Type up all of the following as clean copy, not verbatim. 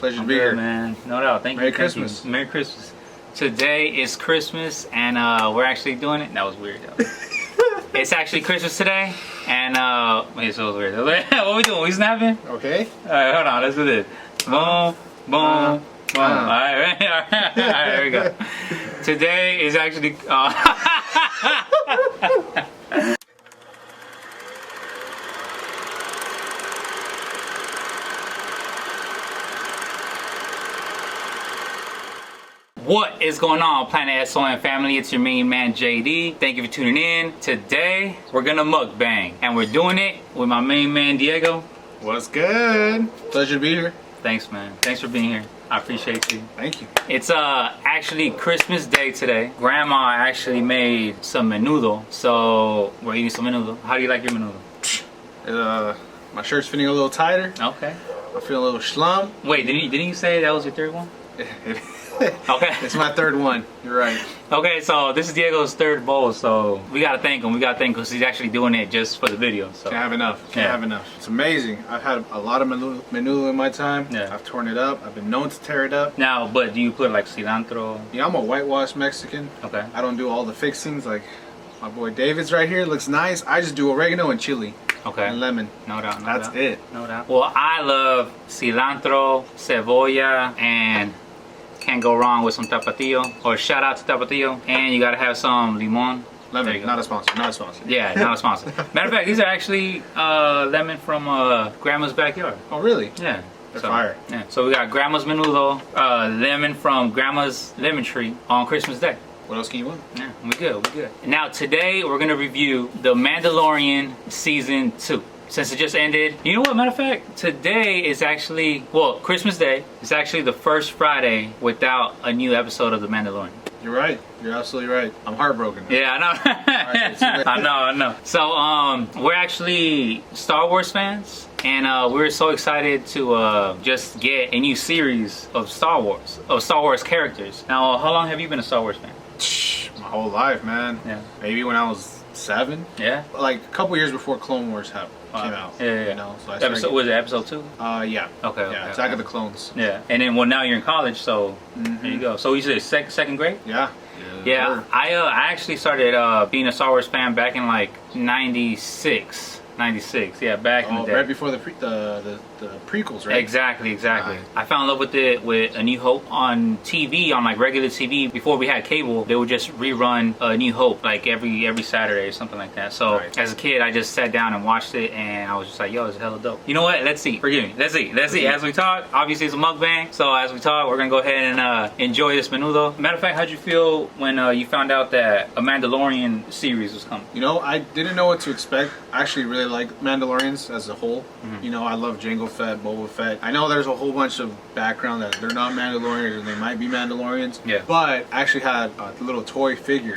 Pleasure to be here, man. No doubt. Thank you. Merry Christmas. Merry Christmas. Today is Christmas, and we're actually doing it. That was weird, though. It's actually Christmas today, and wait, so weird. What we doing? We snapping? Okay. All right, hold on. Let's do this. Boom, boom, boom. All right, here we go. Today is actually. What is going on, Planet S.O.N family? It's your main man, JD. Thank you for tuning in. Today, we're gonna mukbang, and we're doing it with my main man, Diego. What's good? Pleasure to be here. Thanks, man. Thanks for being here. I appreciate you. Thank you. It's actually Christmas Day today. Grandma actually made some menudo, so we're eating some menudo. How do you like your menudo? My shirt's fitting a little tighter. Okay. I feel a little schlum. Wait, didn't you say that was your third one? Okay. It's my third one. You're right. Okay, so this is Diego's third bowl, so we gotta thank him. We gotta thank him because he's actually doing it just for the video. So. Can't have enough. Can't have enough. It's amazing. I've had a lot of menudo in my time. Yeah. I've torn it up. I've been known to tear it up. Now, but do you put like cilantro? Yeah, I'm a whitewash Mexican. Okay. I don't do all the fixings like my boy David's right here. Looks nice. I just do oregano and chili. Okay. And lemon. No doubt. No That's doubt. it. No doubt. Well, I love cilantro, cebolla, and can't go wrong with some tapatio. Or shout out to tapatio. And you gotta have some limon. Lemon. Not a sponsor. Not a sponsor. Yeah, not a sponsor. Matter of fact, these are actually lemon from Grandma's backyard. Oh, really? Yeah. They're fire. Yeah. So we got Grandma's menudo, lemon from Grandma's lemon tree on Christmas Day. What else can you want? Yeah, we good, we good. Now today we're gonna review The Mandalorian Season 2. Since it just ended. You know what, matter of fact, today is actually, well, Christmas Day. It's actually the first Friday without a new episode of The Mandalorian. You're right. You're absolutely right. I'm heartbroken. Yeah, I know. I know. So, we're actually Star Wars fans. And we're so excited to just get a new series of Star Wars characters. Now, how long have you been a Star Wars fan? My whole life, man. Yeah. Maybe when I was 7. Yeah. Like a couple years before Clone Wars came out. Yeah. You know, so I started was it episode 2? Yeah. Okay. Yeah. Attack of the Clones. Yeah. And then, well, now you're in college, so there you go. So you said second grade? Yeah. Yeah. I actually started being a Star Wars fan back in like '96. Yeah, back in the day. Right before the prequels, right? Exactly. Right. I fell in love with it with A New Hope on TV, on like regular TV. Before we had cable, they would just rerun A New Hope like every Saturday or something like that. So as a kid, I just sat down and watched it, and I was just like, yo, it's hella dope. You know what? Let's see. Forgive me. Let's see. As we talk, obviously it's a mukbang. So as we talk, we're gonna go ahead and enjoy this menudo. Matter of fact, how'd you feel when you found out that a Mandalorian series was coming? You know, I didn't know what to expect. I actually really like Mandalorians as a whole. You know, I love Jango Fett, Boba Fett. I know there's a whole bunch of background that they're not Mandalorians and they might be Mandalorians. Yeah. But I actually had a little toy figure.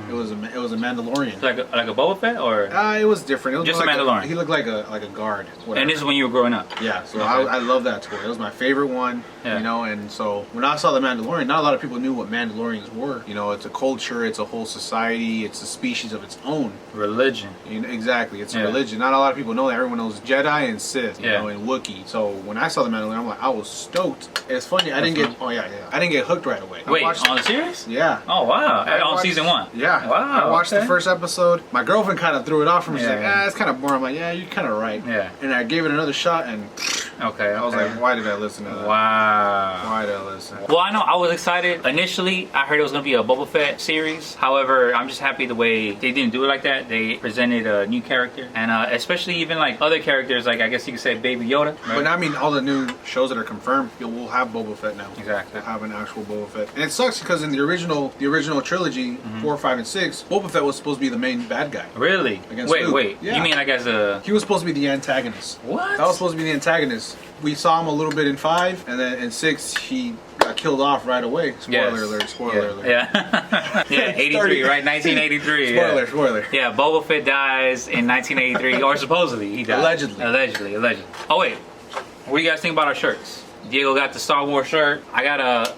It was a Mandalorian. Like a Boba Fett, or it was different. It was just like a Mandalorian. He looked like a guard. Whatever. And this is when you were growing up. Yeah, so Okay. I love that toy. It was my favorite one. Yeah. You know, and so when I saw the Mandalorian, not a lot of people knew what Mandalorians were. You know, it's a culture, it's a whole society, it's a species of its own. Religion. You know, exactly, it's a religion. Not a lot of people know that. Everyone knows Jedi and Sith, you know, and Wookiee. So when I saw the Mandalorian, I'm like, I was stoked. It's funny, I didn't get hooked right away. Wait, on the series? Yeah. Oh wow! On season 1. Yeah. Wow. I watched the first episode. My girlfriend kind of threw it off for me. She's like, it's kind of boring. I'm like, yeah, you're kind of right. Yeah. And I gave it another shot, and I was like, why did I listen to that? Wow. Why did I listen? Well, I know I was excited. Initially, I heard it was going to be a Boba Fett series. However, I'm just happy the way they didn't do it like that. They presented a new character. And especially even like other characters, like I guess you could say Baby Yoda. Right? But I mean, all the new shows that are confirmed, we'll have Boba Fett now. Exactly. We'll have an actual Boba Fett. And it sucks because in the original trilogy, 4, 5, and 6, Boba Fett was supposed to be the main bad guy. Really? Wait. Yeah. You mean like as a... He was supposed to be the antagonist. What? That was supposed to be the antagonist. We saw him a little bit in 5, and then in 6, he got killed off right away. Spoiler alert. Yeah. Yeah, 83, right? 1983. Spoiler. Yeah, Boba Fett dies in 1983, or supposedly he died. Allegedly. Oh wait, what do you guys think about our shirts? Diego got the Star Wars shirt. I got a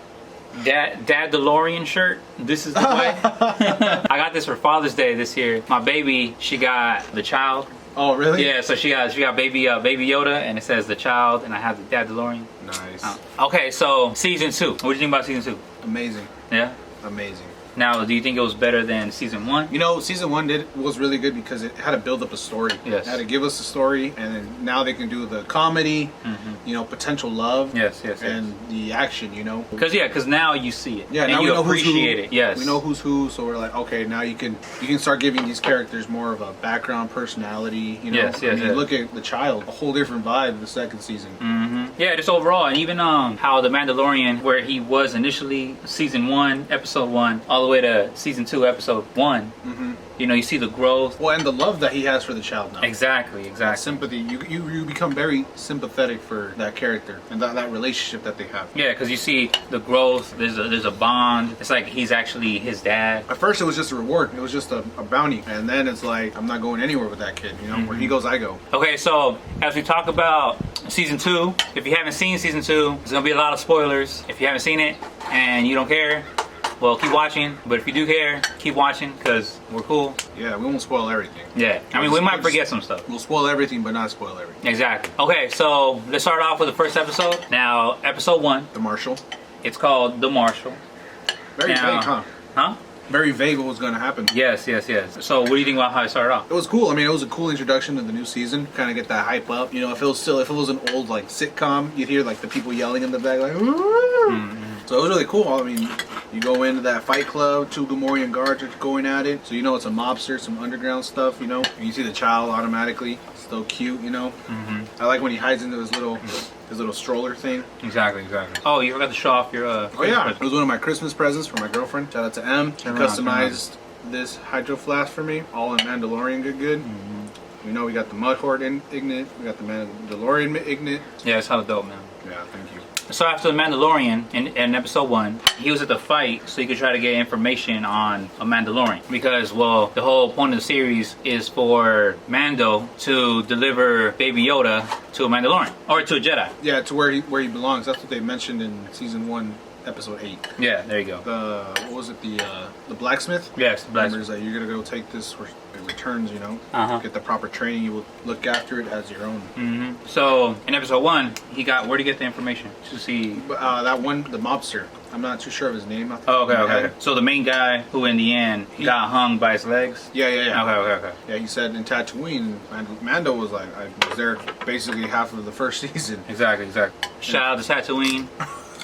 Dad DeLorean shirt. This is the way. I got this for Father's Day this year. My baby, she got the child. Oh, really? Yeah, so she got baby Yoda, and it says the child, and I have the Mandalorian. Nice. Okay, so season 2. What do you think about season 2? Amazing. Yeah. Amazing. Now, do you think it was better than season 1? You know, season 1 was really good because it had to build up a story. Yes. It had to give us a story, and then now they can do the comedy, you know, potential love. Yes. And the action, you know. Because now you see it. Yeah, and now you we know appreciate who's it. Yes. We know who's who, so we're like, okay, now you can start giving these characters more of a background, personality. You know, Yes. Look at the child, a whole different vibe the second season. Yeah, just overall, and even how the Mandalorian, where he was initially season 1, episode 1, all the way to season 2, episode 1. You know, you see the growth. Well, and the love that he has for the child now. Exactly. That sympathy. You become very sympathetic for that character and that relationship that they have. Yeah, because you see the growth. There's a bond. It's like he's actually his dad. At first, it was just a reward. It was just a bounty, and then it's like I'm not going anywhere with that kid. You know, where he goes, I go. Okay, so as we talk about season 2, if you haven't seen season 2, there's gonna be a lot of spoilers. If you haven't seen it and you don't care, well, keep watching. But if you do care, keep watching because we're cool. Yeah, we won't spoil everything. Yeah, I mean, we might forget some stuff. We'll spoil everything, but not spoil everything. Exactly. Okay, so let's start off with the first episode. Now, episode 1. The Marshal. It's called The Marshal. Very vague, huh? Huh? Very vague what was going to happen. Yes. So what do you think about how it started off? It was cool. I mean, it was a cool introduction to the new season. Kind of get that hype up. You know, if it was an old like sitcom, you'd hear like the people yelling in the back like. So it was really cool. I mean, you go into that fight club, 2 Gamorrean guards are going at it. So you know it's a mobster, some underground stuff. You know, and you see the child automatically. So cute, you know. I like when he hides into his little stroller thing. Exactly. Oh, you forgot to show off your. Oh yeah, it was one of my Christmas presents for my girlfriend. Shout out to M. She customized this hydro flask for me, all in Mandalorian good. You know, we got the Mudhorde Ignit, we got the Mandalorian Ignit. Yeah, it's hella dope, man. Yeah, thank you. So after the Mandalorian in episode 1, he was at the fight so he could try to get information on a Mandalorian. Because, well, the whole point of the series is for Mando to deliver Baby Yoda to a Mandalorian. Or to a Jedi. Yeah, to where he belongs. That's what they mentioned in season 1, episode 8. Yeah, there you go. What was it, the blacksmith? Yes, the blacksmith. Like, you're gonna go take this where it returns, you know? Get the proper training, you will look after it as your own. So, in episode 1, where'd he get the information? To see... that one, the mobster. I'm not too sure of his name. Okay. So the main guy who in the end got hung by his legs? Yeah. Okay. Yeah, he said in Tatooine, Mando was like, I was there basically half of the first season. Exactly. Shout out to Tatooine.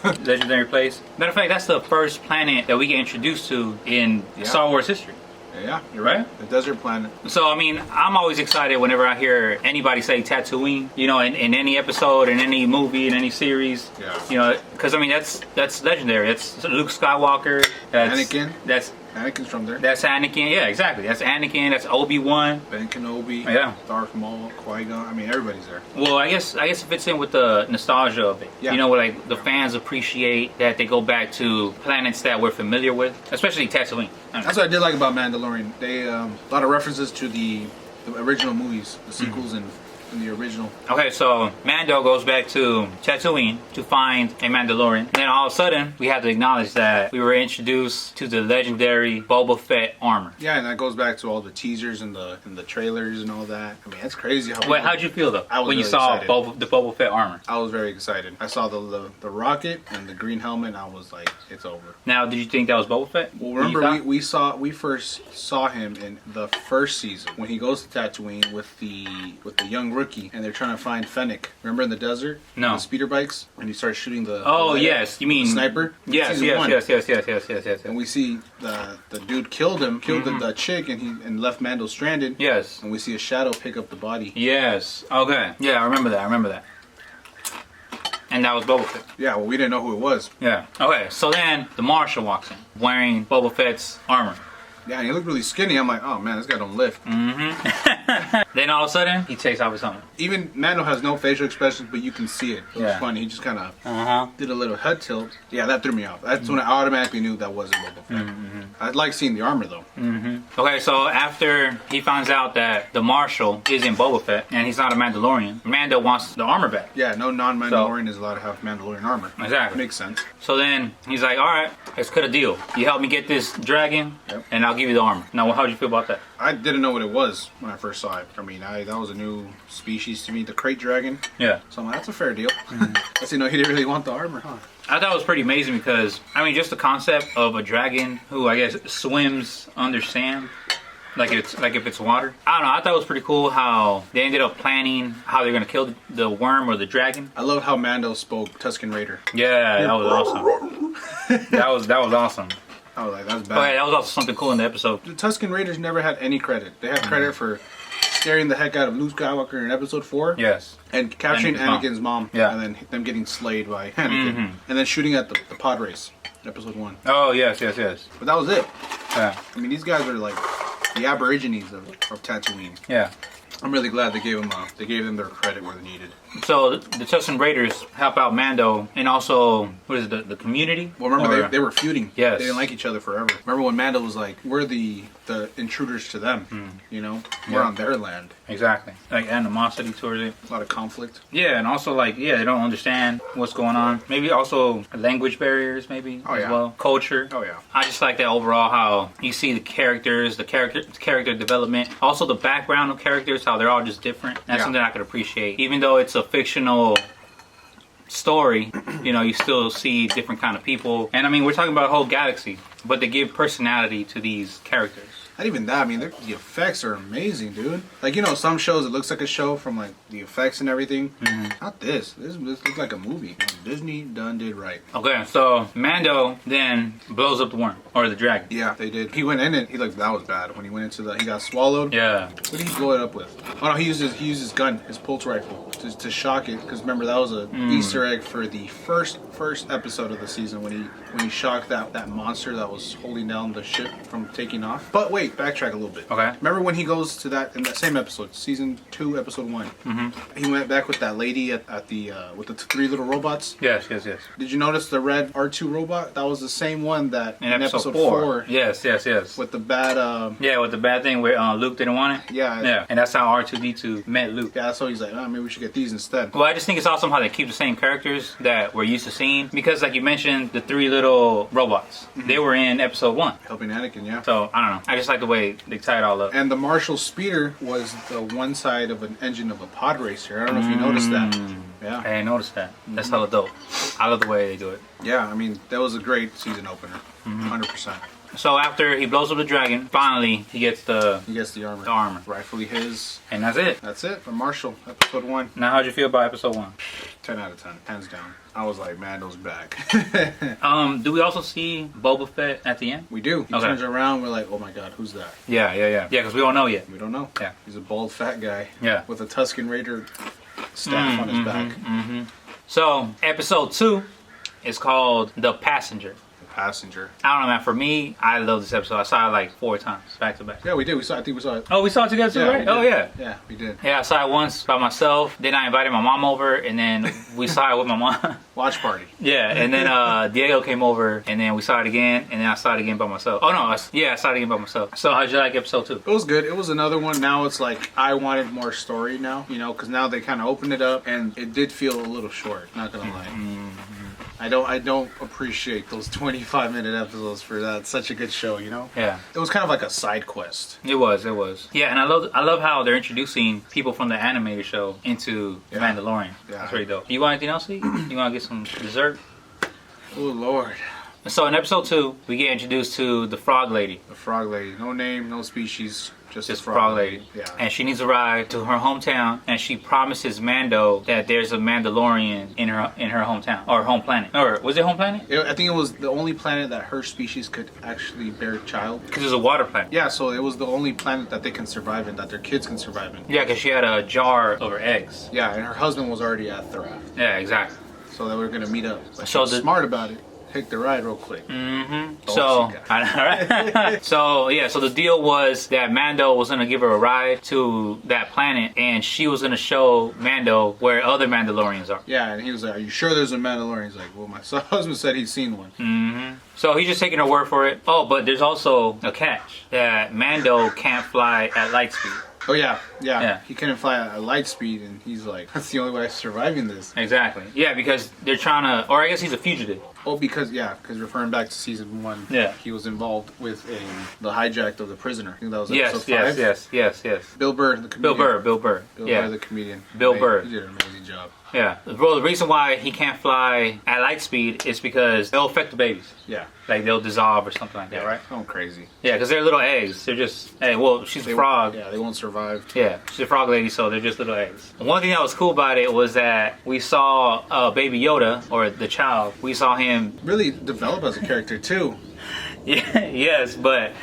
Legendary place. Matter of fact, that's the first planet that we get introduced to in Star Wars history. Yeah, you're right. The desert planet. So, I mean, I'm always excited whenever I hear anybody say Tatooine, you know, in any episode, in any movie, in any series. Yeah. You know, because, I mean, that's legendary. That's Luke Skywalker. That's Anakin. That's Anakin's from there. That's Anakin. Yeah, exactly. That's Anakin. That's Obi-Wan. Ben Kenobi. Yeah. Darth Maul. Qui-Gon. I mean, everybody's there. Well, I guess it fits in with the nostalgia of it. Yeah. You know, where like the fans appreciate that they go back to planets that we're familiar with, especially Tatooine. That's what I did like about Mandalorian. They a lot of references to the original movies, the sequels, and the original. Okay, so Mando goes back to Tatooine to find a Mandalorian. And then all of a sudden, we have to acknowledge that we were introduced to the legendary Boba Fett armor. Yeah, and that goes back to all the teasers and the trailers and all that. I mean, that's crazy. Wait, how'd you feel though when you really saw excited. the Boba Fett armor? I was very excited. I saw the rocket and the green helmet, and I was like, it's over. Now, did you think that was Boba Fett? Well, remember we first saw him in the first season when he goes to Tatooine with the young rookie, and they're trying to find Fennec. Remember in the desert? No. The speeder bikes, and he starts shooting the. Oh, the yes. You mean the sniper? Yes. And we see the dude killed the chick, and left Mando stranded. Yes. And we see a shadow pick up the body. Yes. Okay. Yeah, I remember that. And that was Boba Fett. Yeah, well, we didn't know who it was. Yeah. Okay, so then the Marshal walks in wearing Boba Fett's armor. Yeah, and he looked really skinny. I'm like, oh man, this guy don't lift. Then all of a sudden, he takes off his helmet. Even Mando has no facial expressions, but you can see it. It was Yeah. funny. He just kind of did a little head tilt. Yeah, that threw me off. That's when I automatically knew that wasn't Boba Fett. I like seeing the armor though. Okay, so after he finds out that the Marshal isn't Boba Fett and he's not a Mandalorian, Mando wants the armor back. Yeah, no non-Mandalorian is allowed to have Mandalorian armor. Exactly. Makes sense. So then he's like, all right, let's cut a deal. You help me get this dragon, and I'll give you the armor. Now, how'd you feel about that? I didn't know what it was when I first saw it. I mean, that was a new species to me, the crate dragon. Yeah. So I'm like, that's a fair deal. I said, no, he didn't really want the armor, huh? I thought it was pretty amazing because, I mean, just the concept of a dragon who I guess swims under sand, like if it's water. I don't know. I thought it was pretty cool how they ended up planning how they're gonna kill the worm or the dragon. I love how Mando spoke Tusken Raider. Yeah, that was awesome. that was awesome. I was like, that's bad. Okay, that was also something cool in the episode. The Tusken Raiders never had any credit. They had credit for scaring the heck out of Luke Skywalker in episode 4. Yes. And capturing Anakin's mom. Yeah. And then them getting slayed by Anakin. And then shooting at the pod race, episode 1. Oh, yes. But that was it. Yeah. I mean, these guys are like the Aborigines of Tatooine. Yeah. I'm really glad they gave them their credit where they needed. So the Tusken Raiders help out Mando and also, what is it, the community? Well, remember they were feuding. Yes. They didn't like each other forever. Remember when Mando was like, we're the intruders to them, you know? We're on their land. Exactly. Like animosity towards it. A lot of conflict. Yeah, and also like, they don't understand what's going on. Maybe also language barriers maybe as well. Culture. Oh, yeah. I just like that overall how you see the characters, the character development, also the background of characters, how they're all just different. That's something I could appreciate. Even though it's a fictional story, you still see different kind of people. And I mean, we're talking about a whole galaxy, but they give personality to these characters. Not even that. I mean, the effects are amazing, dude. Like, some shows, it looks like a show from, like, the effects and everything. Not this. This looks like a movie. Disney did right. Okay, so Mando then blows up the worm, or the dragon. Yeah, they did. He went in it. That was bad. When he went into he got swallowed. Yeah. What did he blow it up with? Oh, no, he used his gun, his pulse rifle, to shock it. Because remember, that was an Easter egg for the first episode of the season when he shocked that monster that was holding down the ship from taking off. But wait, backtrack a little bit. Okay. Remember when he goes to in that same episode, season 2, episode 1. He went back with that lady at the with the 3 little robots. Yes. Did you notice the red R2 robot? That was the same one that in episode 4. Yes. With the bad with the bad thing where Luke didn't want it. Yeah. And that's how R2D2 met Luke. Yeah, so he's like, maybe we should get these instead. Well, I just think it's awesome how they keep the same characters that we're used to seeing, because like you mentioned, the 3 little robots, they were in episode 1. Helping Anakin, yeah. So I don't know. I just like the way they tie it all up. And the Marshal speeder was the one side of an engine of a pod racer. I don't know if you noticed that. Yeah. I didn't notice that. That's hella dope. I love the way they do it. Yeah, I mean, that was a great season opener. 100%. So after he blows up the dragon, finally he gets the armor. The armor. Rightfully his. And that's it. That's it for Marshal, episode 1. Now, how'd you feel about episode 1? 10 out of 10. Hands down. I was like, Mando's back. Do we also see Boba Fett at the end? We do. He turns around, we're like, oh my god, who's that? Yeah. Yeah, because we don't know yet. We don't know. Yeah. He's a bald, fat guy. Yeah. With a Tusken Raider staff on his back. So, episode 2 is called The Passenger. Passenger. I don't know, man. For me, I love this episode. I saw it like 4 times, back to back. Yeah, we did. I think we saw it. Oh, we saw it together too, right? Oh, yeah. Yeah, we did. Yeah, I saw it once by myself. Then I invited my mom over, and then we saw it with my mom. Watch party. Yeah, and then Diego came over, and then we saw it again, and then I saw it again by myself. Oh, no. I saw it again by myself. So how'd you like episode 2? It was good. It was another one. Now it's like, I wanted more story now, because now they kind of opened it up, and it did feel a little short, not gonna lie. I don't appreciate those 25-minute episodes for that. It's such a good show, Yeah. It was kind of like a side quest. It was. Yeah, and I love how they're introducing people from the animated show into Mandalorian. Yeah. That's pretty dope. You want anything else to eat? You want to get some dessert? Oh, Lord. So in episode 2, we get introduced to the Frog Lady. The Frog Lady. No name, no species. Just Frog Lady. Yeah. And she needs a ride to her hometown, and she promises Mando that there's a Mandalorian in her hometown, or home planet. Or was it home planet? I think it was the only planet that her species could actually bear a child. Because it's a water planet. Yeah, so it was the only planet that they can survive in, that their kids can survive in. Yeah, because she had a jar of her eggs. Yeah, and her husband was already at Thrath. Yeah, exactly. So they were going to meet up. But so she was smart about it. Take the ride real quick. So, so the deal was that Mando was going to give her a ride to that planet, and she was going to show Mando where other Mandalorians are. Yeah, and he was like, are you sure there's a Mandalorian? He's like, well, my husband said he's seen one. So he's just taking her word for it. Oh, but there's also a catch, that Mando can't fly at light speed. Oh yeah. He couldn't fly at light speed, and he's like, that's the only way I'm surviving this. Exactly. Yeah, because they're trying to, or I guess he's a fugitive. Oh, because referring back to season 1, he was involved with the hijack of the prisoner. I think that was episode 5. Yes. Bill Burr, the comedian. Bill Burr, the comedian. Bill Burr. He did an amazing job. Yeah. Well, the reason why he can't fly at light speed is because they'll affect the babies. Yeah. Like they'll dissolve or something like that, right? Going crazy. Yeah, because they're little eggs. They're just, she's a frog. Yeah, they won't survive. Yeah, she's a frog lady, so they're just little eggs. One thing that was cool about it was that we saw Baby Yoda, or the child, we saw him really develop as a character too. Yeah, yes, but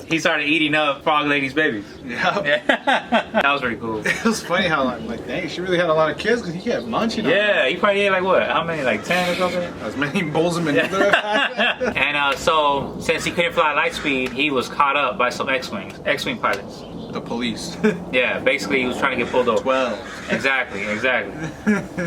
he started eating up Frog Lady's babies. Yeah. That was pretty cool. It was funny how, like, dang, she really had a lot of kids because he kept munching on Yeah, he probably ate like what? How many? Like 10 or something? as many bowls of manure. And so, since he couldn't fly at light speed, he was caught up by some X-Wing pilots. The police. Yeah, basically he was trying to get pulled over. 12. Exactly.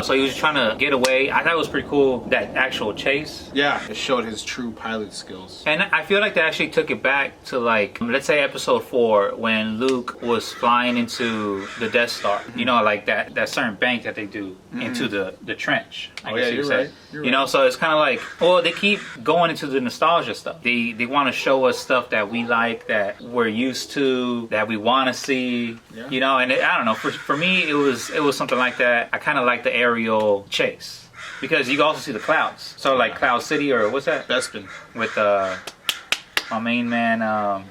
So he was trying to get away. I thought it was pretty cool, that actual chase. Yeah, it showed his true pilot skills. And I feel like they actually took it back to, like, let's say episode 4, when Luke was flying into the Death Star. You know, like that certain bank that they do into the trench. Oh yeah, you're right. You know, so it's kind of like, well, they keep going into the nostalgia stuff. They want to show us stuff that we like, that we're used to, that we want to see. Yeah. You know, and I don't know. For me, it was something like that. I kind of like the aerial chase because you can also see the clouds. So like Cloud City, or what's that? Bespin. With my main man.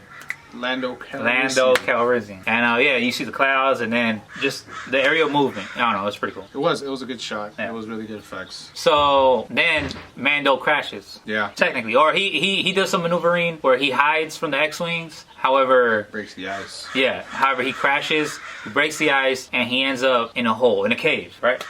Lando Calrissian. And you see the clouds, and then just the aerial movement. I don't know, it's pretty cool. It was a good shot. Yeah. It was really good effects. So then Mando crashes. Yeah. Technically. Or he does some maneuvering where he hides from the X-Wings. However, Breaks the ice. yeah, however he crashes, he breaks the ice, and he ends up in a hole, in a cave, right?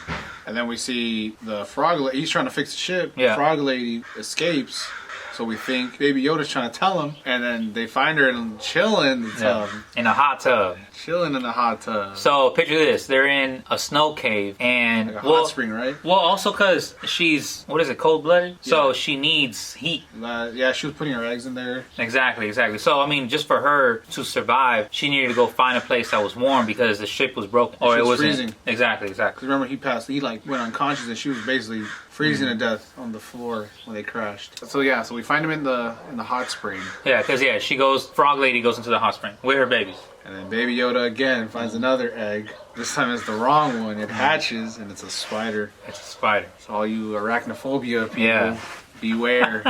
And then we see the frog lady. He's trying to fix the ship. Yeah. Frog lady escapes. So we think Baby Yoda's trying to tell him, and then they find her and chilling in the tub. In a hot tub. Chilling in the hot tub. So picture this: they're in a snow cave, and Like a hot spring, right? Well, also because she's cold-blooded, so she needs heat. Yeah, she was putting her eggs in there. Exactly. So I mean, just for her to survive, she needed to go find a place that was warm because the ship was broken, or it was freezing. Exactly. Because remember, he like went unconscious, and she was basically freezing to death on the floor when they crashed. So we find him in the hot spring. Yeah, because Frog Lady goes into the hot spring with her babies. And then Baby Yoda again finds another egg. This time it's the wrong one. It hatches, and it's a spider. It's a spider. So all you arachnophobia people, beware.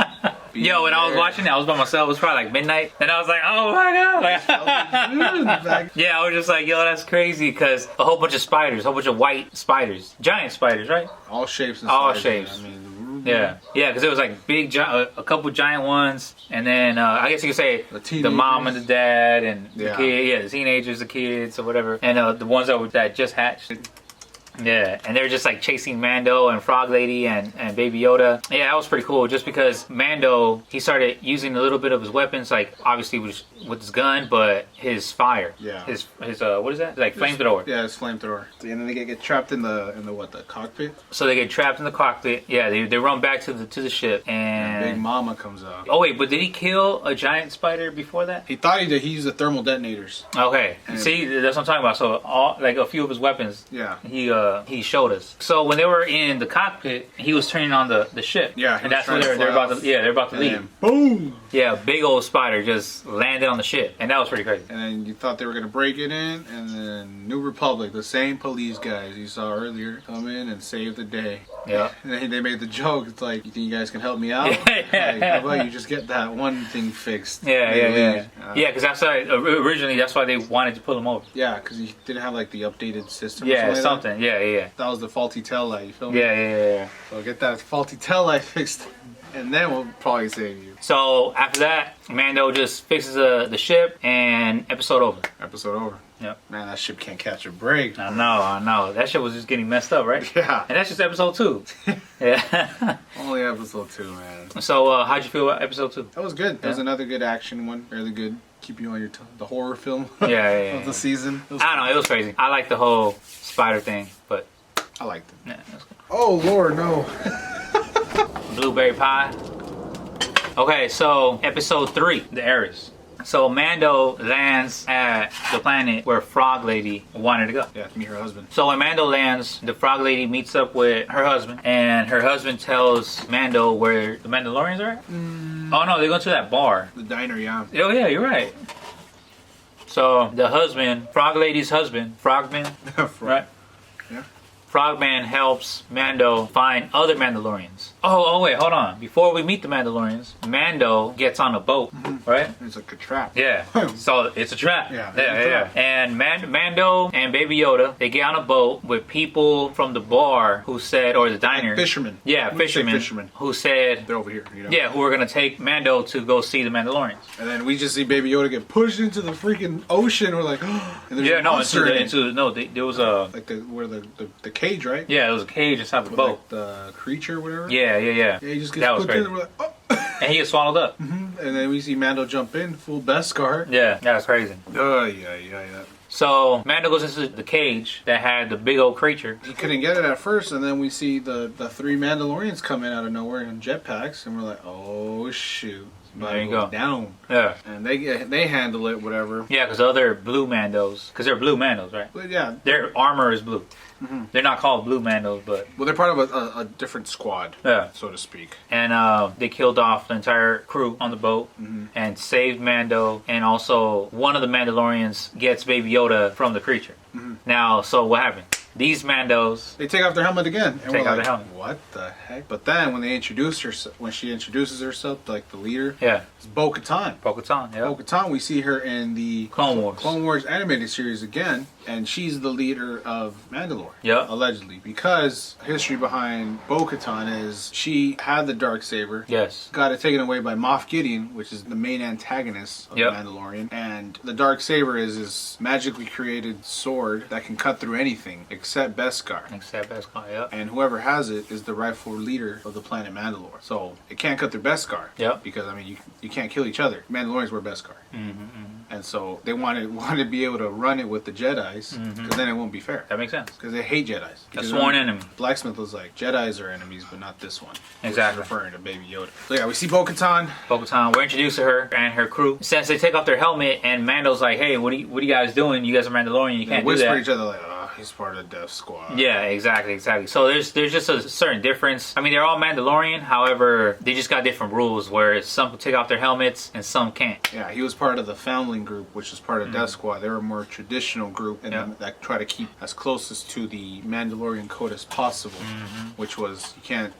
Yo, when I was watching it, I was by myself. It was probably like midnight, and I was like, "Oh my god!" Like, yeah, I was just like, "Yo, that's crazy," because a whole bunch of spiders, a whole bunch of white spiders, giant spiders, right? All shapes and all sizes. shapes. I mean, yeah, because it was like big, a couple giant ones, and then I guess you could say the mom and the dad and the kid, the teenagers, the kids, or whatever, and the ones that just hatched. Yeah, and they're just like chasing Mando and Frog Lady and Baby Yoda. Yeah, that was pretty cool. Just because Mando, he started using a little bit of his weapons, like obviously with his gun, but his fire. Yeah. His what is that? Like flamethrower. Yeah, his flamethrower. And then they get trapped in the cockpit. So they get trapped in the cockpit. Yeah, they run back to the ship, and Big Mama comes out. Oh wait, but did he kill a giant spider before that? He thought he did. He used the thermal detonators. Okay, see, that's what I'm talking about. So like a few of his weapons. Yeah. He showed us. So when they were in the cockpit, he was turning on the ship. Yeah, and that's when they're about to they're about to leave. Boom! Yeah, big old spider just landed on the ship, and that was pretty crazy. And then you thought they were gonna break it in, and then New Republic, the same police guys you saw earlier, come in and save the day. Yeah. And then they made the joke. It's like, you think you guys can help me out? Like, how about you just get that one thing fixed? Yeah, because that's why originally that's why they wanted to pull him over. Yeah, because he didn't have like the updated system. Yeah, or something. Yeah. That was the faulty tail light. You feel me? Yeah. So get that faulty tail light fixed, and then we'll probably save you. So after that, Mando just fixes the ship, and episode over. Episode over. Yep. Man, that ship can't catch a break. I know. That shit was just getting messed up, right? Yeah. And that's just episode 2. Yeah. Only episode 2, man. So how'd you feel about episode 2? That was good. That was another good action one. Really good. Keep you on your the horror film. Yeah. Of the season. I don't know. It was crazy. I like the whole spider thing, but I liked it. yeah, that's good. Oh Lord, no. Blueberry pie. Okay, so episode 3, the Aries. So Mando lands at the planet where Frog Lady wanted to go. Yeah, to meet her husband. So when Mando lands, the Frog Lady meets up with her husband, and her husband tells Mando where the Mandalorians are at? Oh no, they're going to that bar. The diner, yeah. Oh yeah, you're right. So the husband, Frog Lady's husband, Frogman, right? Yeah. Frogman helps Mando find other Mandalorians. Oh wait, hold on. Before we meet the Mandalorians, Mando gets on a boat, right? It's like a trap. Yeah. So it's a trap. Yeah. And Mando and Baby Yoda, they get on a boat with people from the bar who said, or the diner. Like fishermen. Yeah, fishermen. Who said, they're over here, you know? yeah, who were going to take Mando to go see the Mandalorians. And then we just see Baby Yoda get pushed into the freaking ocean. We're like, oh. And there's Yeah, a no, monster in it. there was a... Like where the cage, right? Yeah, it was a cage inside the With boat. like the creature or whatever. Yeah. Yeah, he just gets That was put in crazy. and we're like, oh. And he gets swallowed up. And then we see Mando jump in, full Beskar. Yeah, that was crazy. Oh, yeah. So Mando goes into the cage that had the big old creature. He couldn't get it at first, and then we see the 3 Mandalorians come in out of nowhere in jetpacks, and we're like, oh, shoot. There you go. Down. Yeah. And they handle it, whatever. Yeah, because other blue Mandos, because they're blue Mandos, right? But yeah. Their armor is blue. They're not called blue Mandos, but... Well, they're part of a different squad, Yeah. so to speak. And they killed off the entire crew on the boat and saved Mando. And also, one of the Mandalorians gets Baby Yoda from the creature. Now, so what happened? These Mandos... They take off their helmet again. And Take we're off like, their helmet. what the heck? But then when they introduce her, when she introduces herself, like the leader, Yeah. it's Bo-Katan. Bo-Katan, yeah. Bo-Katan, we see her in the Clone Wars. Clone Wars animated series again, and she's the leader of Mandalore. Yeah. Allegedly. Because history behind Bo-Katan is she had the Darksaber. Yes. Got it taken away by Moff Gideon, which is the main antagonist of Yep. the Mandalorian. And the Darksaber is this magically created sword that can cut through anything except Beskar. Except Beskar, yeah. And whoever has it is the rightful leader of the planet Mandalore. So it can't cut through Beskar. Yep. Because, I mean, you can't kill each other. Mandalorians were Beskar. And so they wanted to be able to run it with the Jedis, because then it won't be fair. That makes sense. Because they hate Jedis. A sworn enemy. Blacksmith was like, Jedis are enemies, but not this one. Exactly. Which is referring to Baby Yoda. So yeah, we see Bo-Katan. Bo-Katan, we're introduced to her and her crew. Since they take off their helmet, and Mando's like, hey, what are you guys doing? You guys are Mandalorian, you They can't do whisper that. each other like, oh, he's part of the Death Squad. Yeah, exactly. So there's just a certain difference. I mean, they're all Mandalorian, however, they just got different rules where some take off their helmets and some can't. Yeah, he was part of the Foundling group, which is part of Death Squad. They were a more traditional group and that try to keep as closest to the Mandalorian code as possible, which was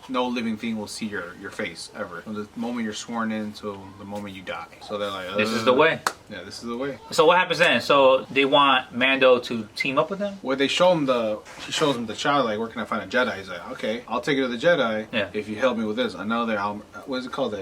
no living thing will see your face ever. From the moment you're sworn in to the moment you die. So they're like, This is the way. Yeah, this is the way. So what happens then? So they want Mando to team up with them? Well, she shows him the child, like, where can I find a Jedi? He's like, okay, I'll take you to the Jedi if you help me with this. Another, what is it called?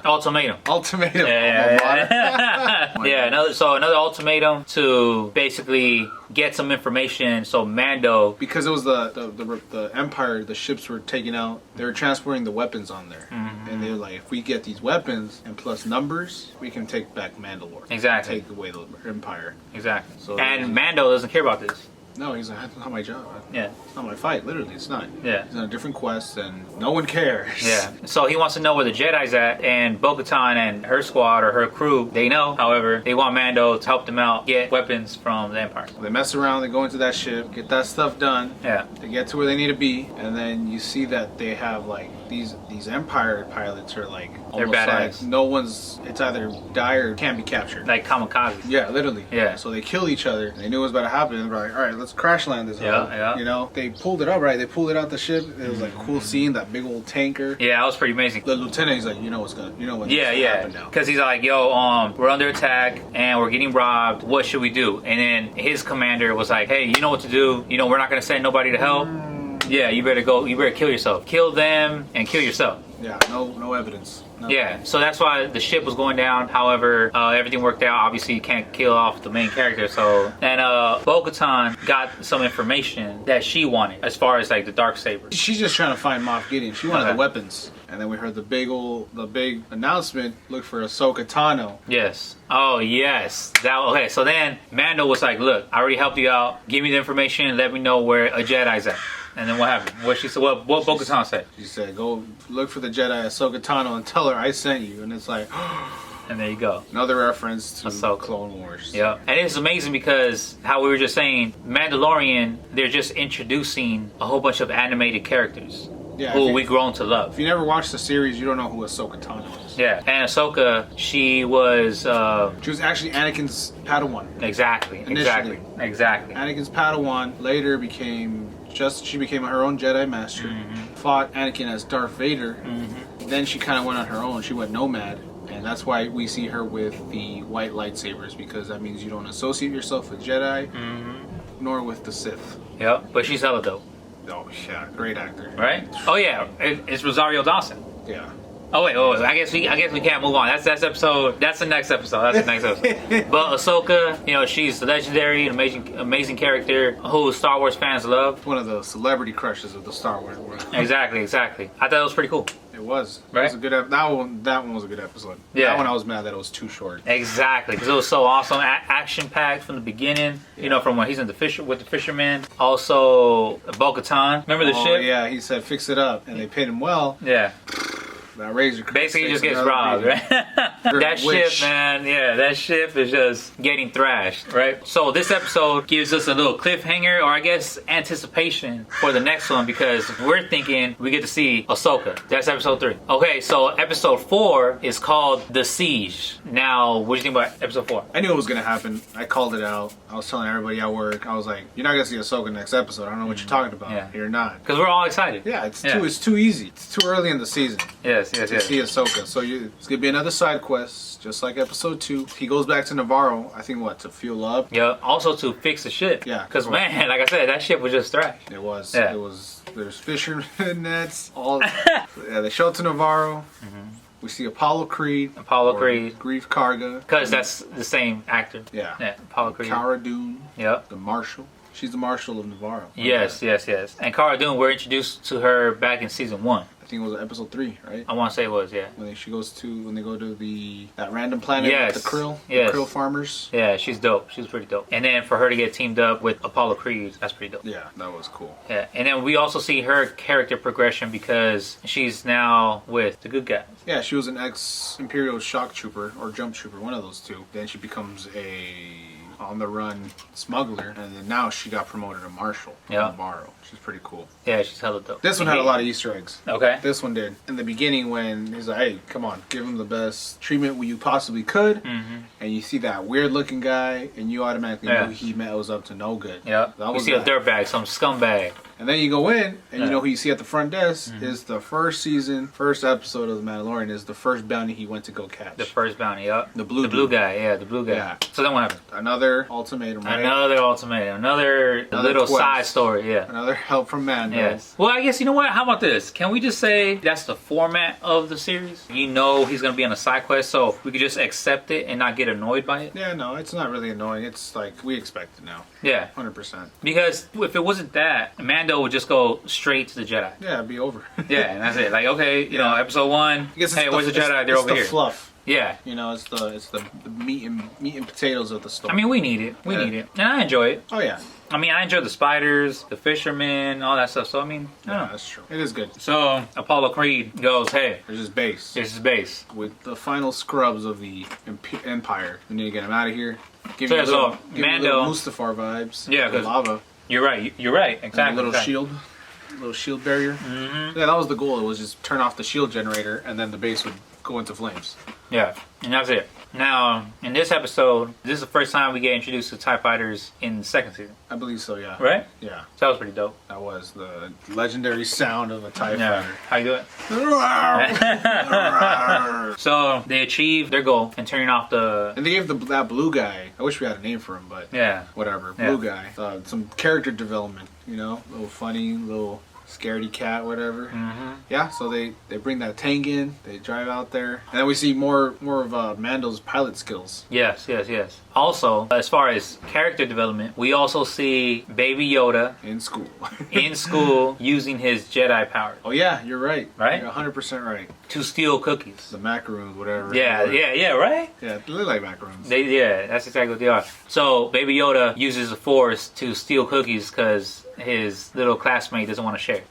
Ultimatum. Ultimatum. Yeah. Yeah, another ultimatum to basically get some information. So Mando, because it was the Empire, the ships were taking out. They were transporting the weapons on there, and they were like, if we get these weapons and plus numbers, we can take back Mandalore. Exactly. Take away the Empire. Exactly. So and Mando doesn't care about this. No, he's like, that's not my job. Yeah. It's not my fight. Literally, it's not. Yeah. He's on a different quest, and no one cares. Yeah. So he wants to know where the Jedi's at, and Bo-Katan and her squad or her crew, they know. However, they want Mando to help them out get weapons from the Empire. They mess around. They go into that ship, get that stuff done. Yeah. They get to where they need to be, and then you see that they have like these Empire pilots are like They're almost badass. like no one's. It's either die or can't be captured. Like kamikaze. Yeah, literally. Yeah. So they kill each other. They knew it was about to happen. And they're like, all right, let's crash land this. Yeah, yeah. You know, they pulled it up right. They pulled it out the ship. It was like a cool scene. That big old tanker. Yeah, that was pretty amazing. The lieutenant, he's like, you know what's gonna happen now. Because he's like, yo, we're under attack and we're getting robbed. What should we do? And then his commander was like, hey, you know what to do. You know, we're not gonna send nobody to help. Yeah, you better go. You better kill yourself. Kill them and kill yourself. Yeah, no evidence. Nothing. Yeah, so that's why the ship was going down. However, everything worked out. Obviously, you can't kill off the main character. So, and Bo-Katan got some information that she wanted as far as like the Darksaber. She's just trying to find Moff Gideon. She wanted the weapons. And then we heard the big announcement. Look for Ahsoka Tano. Yes. Oh yes. Okay. So then Mando was like, "Look, I already helped you out. Give me the information. Let me know where a Jedi's at." And then what happened? What she said? What Bo-Katan said? She said, "Go look for the Jedi Ahsoka Tano and tell her I sent you." And it's like, And there you go. Another reference to Ahsoka. Clone Wars. Yeah, and it's amazing because how we were just saying, Mandalorian, they're just introducing a whole bunch of animated characters Yeah, who we grown to love. If you never watched the series, you don't know who Ahsoka Tano is. Yeah, and Ahsoka, she was She was actually Anakin's Padawan. exactly. Anakin's Padawan later she became her own Jedi Master. Fought Anakin as Darth Vader. Then she kind of went on her own. She went nomad. And that's why we see her with the white lightsabers, because that means you don't associate yourself with Jedi, nor with the Sith. Yeah, but she's hella dope. Oh yeah, great actor. Right? Oh yeah, it's Rosario Dawson. Yeah. Oh wait, I guess we can't move on. That's episode. That's the next episode. But Ahsoka, you know, she's legendary, amazing character who Star Wars fans love. One of the celebrity crushes of the Star Wars world. Exactly. I thought it was pretty cool. It was. Right? It was a good. That one was a good episode. Yeah. That one I was mad that it was too short. Exactly, because it was so awesome, action packed from the beginning. Yeah. You know, from when he's in the fisherman. Also, Bo-Katan. Remember the ship? Yeah, he said fix it up, and they paid him well. Yeah. That razor. Basically, he just gets robbed, right? That ship, man, yeah, that ship is just getting thrashed, right? So this episode gives us a little cliffhanger, or I guess anticipation for the next one, because we're thinking we get to see Ahsoka. That's episode 3. Okay, so episode 4 is called The Siege. Now, what do you think about episode 4? I knew it was gonna happen. I called it out. I was telling everybody at work. I was like, "You're not gonna see Ahsoka next episode. I don't know what you're talking about. Yeah. You're not." Because we're all excited. Yeah, it's too easy. It's too early in the season. Yes. To see Ahsoka. So it's gonna be another side quest, just like episode 2. He goes back to Navarro. I think to fuel up. Yeah. Also to fix the ship. Yeah. Because man, like I said, that ship was just thrashed. It was. Yeah. It was. There's fishermen nets. All. Yeah. They show up to Navarro. We see Apollo Creed. Grief Karga. Because that's the same actor. Yeah. Apollo Creed. Cara Dune. Yep. The Marshal. She's the Marshal of Navarro. Yes. And Cara Dune, we're introduced to her back in season 1. I think it was episode 3, right? I want to say it was, yeah. When they go to that random planet with the krill, the krill farmers. Yeah, she's dope. She's pretty dope. And then for her to get teamed up with Apollo Creed, that's pretty dope. Yeah, that was cool. Yeah, and then we also see her character progression because she's now with the good guys. Yeah, she was an ex-Imperial shock trooper or jump trooper, one of those two. Then she becomes a on-the-run smuggler, and then now she got promoted to Marshal. Yeah. Navarro. She's pretty cool. Yeah, she's hella dope. This one had a lot of Easter eggs. Okay. This one did. In the beginning, when he's like, "Hey, come on, give him the best treatment you possibly could," and you see that weird-looking guy, and you automatically knew he was up to no good. Yeah. That You see a dirtbag, some scumbag. And then you go in, and you know who you see at the front desk is the first episode of The Mandalorian is the first bounty he went to go catch. The first bounty, yep. The blue guy, yeah, the blue guy. Yeah. So then what happened? Another ultimatum, right? Another ultimatum. Another little quest. side story, yeah. Another help from Mando. Yes. Well, I guess, you know what? How about this? Can we just say that's the format of the series? You know he's going to be on a side quest, so we could just accept it and not get annoyed by it? Yeah, no, it's not really annoying. It's like, we expect it now. Yeah. 100%. Because if it wasn't that, Mando would just go straight to the Jedi. Yeah, it'd be over. Yeah, and that's it. Like, okay, you know, episode 1, hey, where's the Jedi? They're over here. It's the fluff. Yeah. You know, it's the meat and potatoes of the story. I mean, we need it. We need it. And I enjoy it. Oh, yeah. I mean, I enjoy the spiders, the fishermen, all that stuff. So, I mean, yeah, that's true. It is good. So, Apollo Creed goes, hey. There's his base. Here's his base. With the final scrubs of the Empire. We need to get him out of here. Give So, me a little Mando. Mustafar vibes. Yeah, the lava. You're right. Exactly. And a little shield barrier. Yeah, that was the goal. It was just turn off the shield generator, and then the base would go into flames. Yeah, and that's it. Now, in this episode, this is the first time we get introduced to TIE fighters in the second season. I believe so, yeah. Right? Yeah. So that was pretty dope. That was the legendary sound of a TIE fighter. How you do it? So they achieved their goal in turning off the... And they gave that blue guy, I wish we had a name for him, but whatever. Blue guy. Some character development, you know? A little funny, little... scaredy cat, whatever. Yeah, so they bring that tank in, they drive out there, and then we see more of Mando's pilot skills. Yes. Also, as far as character development, we also see Baby Yoda in school using his Jedi power. Oh yeah, you're right. Right? You're 100% right. To steal cookies. The macaroons, whatever. Yeah, right? Yeah, they look like macaroons. That's exactly what they are. So Baby Yoda uses the Force to steal cookies because his little classmate doesn't want to share.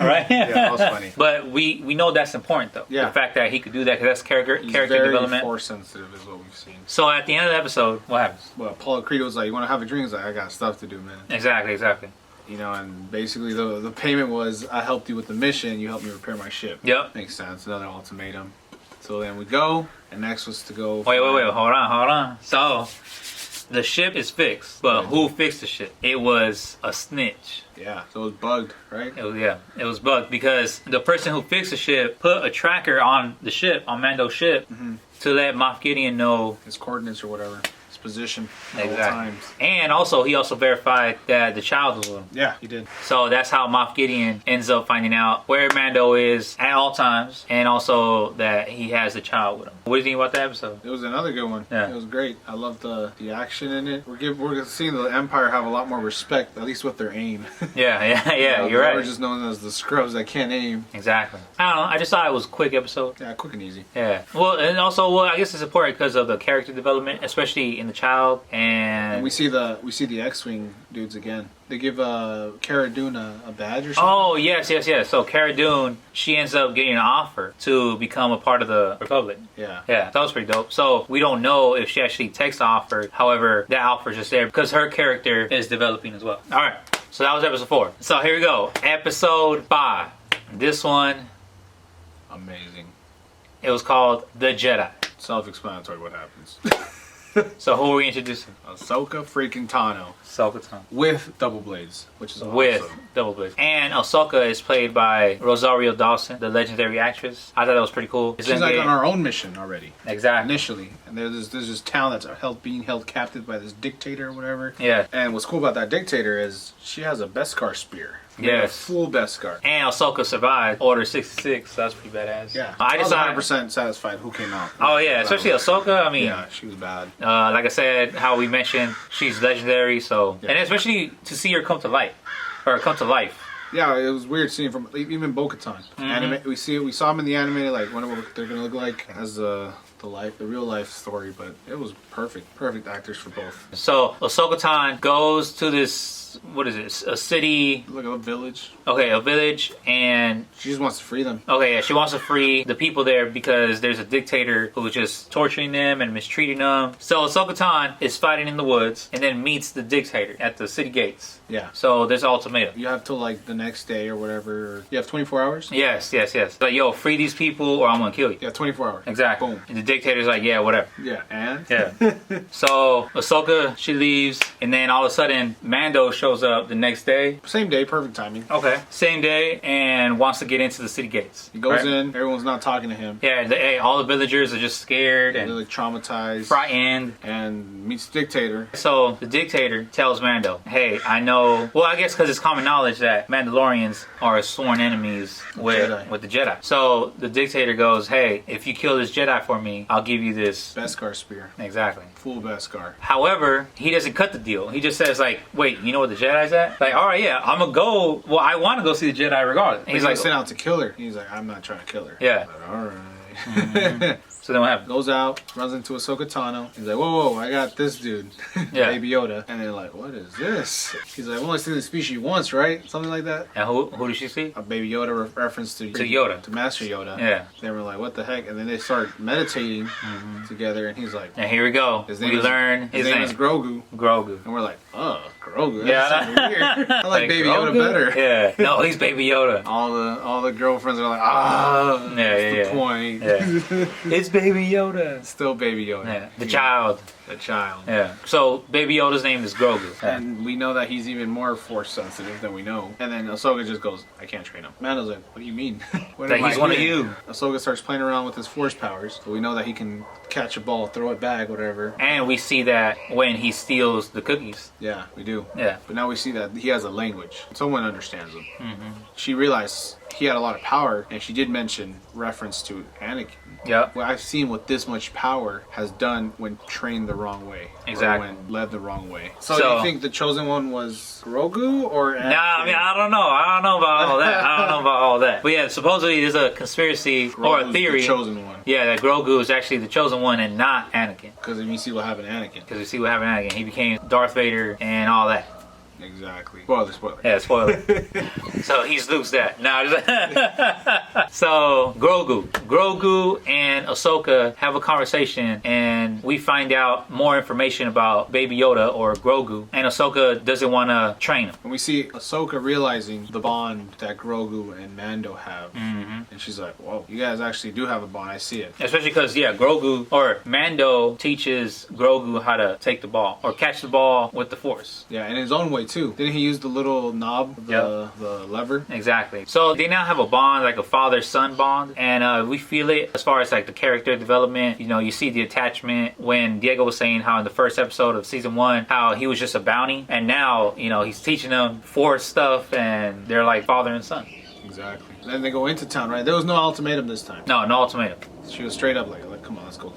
All right. Yeah, that was funny. But we know that's important though. Yeah. The fact that he could do that because that's character Very development. Force sensitive is what we've seen. So at the end of the episode, what happens? Well, Paul Creed was like, "You want to have a drink?" He's like, "I got stuff to do, man." Exactly. You know, and basically the payment was, I helped you with the mission, you helped me repair my ship. Yep. Makes sense. Another ultimatum. So then we go, and next was to go. Wait, hold on. So the ship is fixed, but who fixed the ship? It was a snitch. Yeah, so it was bugged, right? It was bugged because the person who fixed the ship put a tracker on the ship, on Mando's ship, to let Moff Gideon know his coordinates or whatever, his position at all exactly. times. And also, he also verified that the child was with him. Yeah, he did. So that's how Moff Gideon ends up finding out where Mando is at all times, and also that he has the child with him. What do you think about that episode? It was another good one. Yeah. It was great. I loved the action in it. We're seeing the Empire have a lot more respect, at least with their aim. Yeah, you're right. We're just known as the scrubs that can't aim. Exactly. I don't know. I just thought it was a quick episode. Yeah, quick and easy. Yeah. Well, and also, I guess it's important because of the character development, especially in the child. And we see the X-wing dudes again. They give Cara Dune a badge or something. Oh yes. So Cara Dune, she ends up getting an offer to become a part of the Republic. Yeah. That was pretty dope. So we don't know if she actually takes the offer. However, that offer is just there because her character is developing as well. All right. So that was episode 4. So here we go. Episode 5. This one, amazing. it was called The Jedi. Self-explanatory what happens. So who are we introducing? Ahsoka freaking Tano. Ahsoka Tano. With double blades, which is awesome. With double blades. And Ahsoka is played by Rosario Dawson, the legendary actress. I thought that was pretty cool. She's like on our own mission already. Exactly. Initially. And there's this town that's being held captive by this dictator or whatever. Yeah. And what's cool about that dictator is she has a Beskar spear. Yes. A full Beskar. And Ahsoka survived Order 66, so that's pretty badass. Yeah. I was decided 100% satisfied who came out. Oh yeah, especially Ahsoka. I mean, yeah, she was bad. Like I said, how we mentioned, she's legendary. So, Yeah. and especially to see her come to life. Yeah, it was weird seeing from even Bo-Katan. We saw him in the animated, like what they're gonna look like as the real life story, but it was perfect actors for both. So Ahsoka Tano goes to this, what is it? A city. Like a village. Okay, a village, and She just wants to free them. okay, yeah, she wants to free the people there because there's a dictator who's just torturing them and mistreating them. So Ahsoka Tano is fighting in the woods and then meets the dictator at the city gates. Yeah. So there's an ultimatum. You have till like the next day or whatever. You have 24 hours? Yes. Like, yo, free these people or I'm gonna kill you. Yeah, 24 hours. Exactly. Boom. And the dictator's like, yeah, whatever. Yeah, and? Yeah. So Ahsoka, she leaves, and then all of a sudden Mando shows up the next day. Same day, perfect timing. Okay. Same day, and wants to get into the city gates. He goes right? in, everyone's not talking to him. Yeah, all the villagers are just scared They're and like traumatized. frightened. And meets the dictator. So the dictator tells Mando, hey, I know, well, I guess because it's common knowledge that Mandalorians are sworn enemies with the Jedi. So the dictator goes, hey, if you kill this Jedi for me, I'll give you this. Beskar spear. Exactly. Full Beskar. However, he doesn't cut the deal. He just says, like, wait, you know where the Jedi's at? Like, all right, yeah, I'm going to go. Well, I want to go see the Jedi regardless. He's like, sent out to kill her. He's like, I'm not trying to kill her. Yeah. Like, all right. So then what happens? Goes out, runs into Ahsoka Tano. He's like, whoa, I got this dude. Yeah. Baby Yoda. And they're like, what is this? He's like, I've only seen this species once, right? Something like that. And who did she see? A Baby Yoda reference to Yoda. To Master Yoda. Yeah. They were like, what the heck? And then they start meditating together, and he's like, And here we go. His We name is- learn his name is Grogu. Grogu. And we're like, oh, Grogu. Yeah. That's so weird. I like Baby Yoda Grogu? better. Yeah. No, he's Baby Yoda. All the girlfriends are like, ah, that's the point. Yeah. It's Baby Yoda. Still Baby Yoda. Yeah. The child. The child. Yeah. So Baby Yoda's name is Grogu. Yeah. And we know that he's even more force sensitive than we know. And then Ahsoka just goes, I can't train him. Mando's like, what do you mean? What Like am he's I one of here? you. Ahsoka starts playing around with his force powers. So we know that he can catch a ball, throw it back, whatever. And we see that when he steals the cookies. Yeah, we do. Yeah. But now we see that he has a language. Someone understands him. She realized he had a lot of power, and she did mention reference to Anakin. Yeah. What I've seen what this much power has done when trained the wrong way. Exactly. Or when led the wrong way. So So- you think the chosen one was Grogu or Anakin? Nah, I mean, I don't know. I don't know about all that. But yeah, supposedly there's a conspiracy or a Grogu's theory. the chosen one. Yeah, that Grogu is actually the chosen one and not Anakin. Because you see what happened to Anakin. Because we see what happened to Anakin. He became Darth Vader and all that. Exactly. Spoiler. Yeah, spoiler. So he's Luke's dad. So Grogu and Ahsoka have a conversation, and we find out more information about Baby Yoda or Grogu, and Ahsoka doesn't want to train him. And we see Ahsoka realizing the bond that Grogu and Mando have, and she's like, "Whoa, you guys actually do have a bond. I see it." Especially because Grogu or Mando teaches Grogu how to take the ball or catch the ball with the Force. Yeah, in his own way too. Didn't he use the little knob, the lever? Exactly. So they now have a bond, like a father-son bond, and we feel it as far as like the character development. You know, you see the attachment when Diego was saying how in the first episode of season 1, how he was just a bounty, and now, you know, he's teaching them Force stuff, and they're like father and son. Exactly. Then they go into town, right? There was no ultimatum this time. No ultimatum. She was straight up like come on, let's go.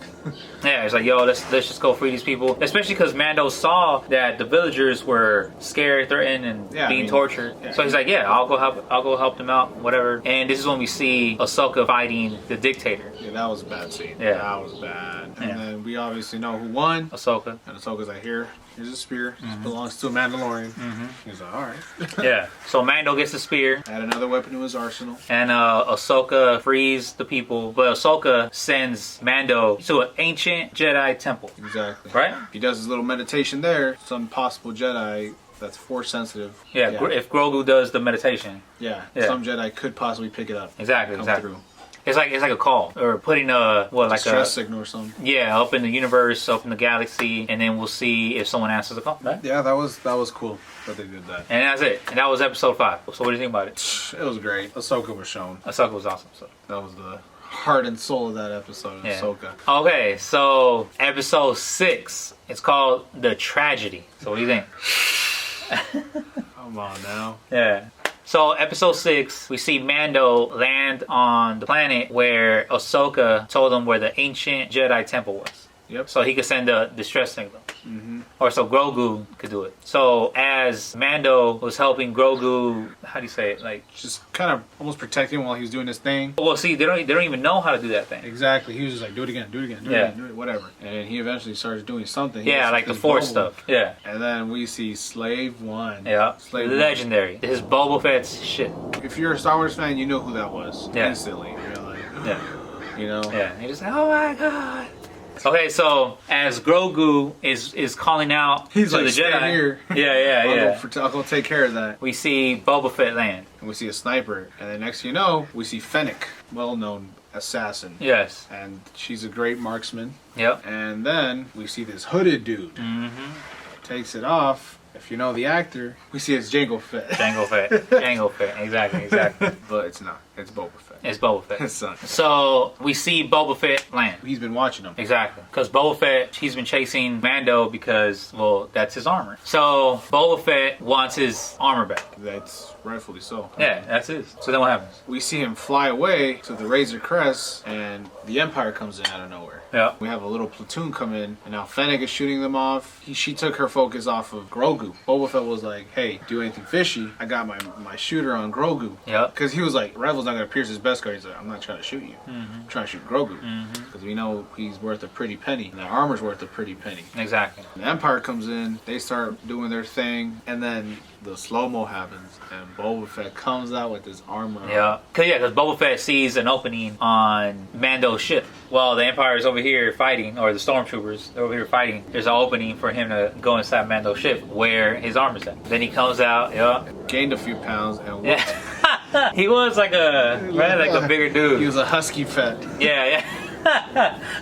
Yeah, it's like, yo, let's just go free these people. Especially because Mando saw that the villagers were scared, threatened, and being tortured. Yeah. So he's like, yeah, I'll go help them out, whatever. And this is when we see Ahsoka fighting the dictator. Yeah, that was a bad scene. Yeah, that was bad. And then we obviously know who won. Ahsoka. And Ahsoka's like, here's a spear. This belongs to a Mandalorian. He's like, all right. Yeah. So Mando gets the spear. Add another weapon to his arsenal. And Ahsoka frees the people, but Ahsoka sends Mando to an ancient Jedi temple. Exactly. Right? He does his little meditation there. Some possible Jedi that's Force sensitive. Yeah, if Grogu does the meditation. Yeah, some Jedi could possibly pick it up. Exactly. Through. It's like a call, or putting a stress signal or something. Yeah, up in the universe, up in the galaxy, and then we'll see if someone answers the call. Right? Yeah, that was cool that they did that. And that's it. And that was episode 5. So what do you think about it? It was great. Ahsoka was shown. Ahsoka was awesome. So that was the heart and soul of that episode. Ahsoka. Okay, so episode 6. It's called The Tragedy. So what do you think? Come on now. Yeah. So episode 6, we see Mando land on the planet where Ahsoka told him where the ancient Jedi temple was. Yep. So he could send a distress signal. Or so Grogu could do it. So as Mando was helping Grogu, how do you say it? Like just kind of almost protecting him while he was doing his thing. Well, see, they don't even know how to do that thing. Exactly. He was just like, do it again, do it again, do it again, do it, whatever. And then he eventually starts doing something. Yeah, like the Force stuff. Yeah. And then we see Slave One. Yeah. Slave Legendary. One. His Boba Fett's shit. If you're a Star Wars fan, you know who that was. Yeah. Instantly. You're like, yeah. You know? Yeah. And you're just like, oh my god. Okay, so as Grogu is calling out he's to like, the Jedi, here. I'll go take care of that. We see Boba Fett land, and we see a sniper, and then next thing you know, we see Fennec, well-known assassin. Yes, and she's a great marksman. Yep. And then we see this hooded dude. Takes it off. If you know the actor, we see it's Jango Fett. Jango Fett. Exactly. But it's not. It's Boba Fett. It's Boba Fett. His son. So we see Boba Fett land. He's been watching him. Exactly. Because Boba Fett, he's been chasing Mando because, well, that's his armor. So Boba Fett wants his armor back. That's rightfully so. Yeah, that's his. So then what happens? We see him fly away to the Razor Crest, and the Empire comes in out of nowhere. Yeah. We have a little platoon come in, and now Fennec is shooting them off. She took her focus off of Grogu. Boba Fett was like, hey, do anything fishy. I got my shooter on Grogu. Yeah. Because he was like, Rival's not going to pierce his best guard. He's like, I'm not trying to shoot you. I'm trying to shoot Grogu. Because we know he's worth a pretty penny. And the armor's worth a pretty penny. Exactly. The Empire comes in. They start doing their thing. And then the slow-mo happens. And Boba Fett comes out with his armor on. Yeah. Because Boba Fett sees an opening on Mando's ship. While the Empire is over here fighting, or the Stormtroopers are over here fighting, there's an opening for him to go inside Mando's ship where his armor's at. Then he comes out, gained a few pounds, and he was like a bigger dude. He was a husky Fett. Yeah.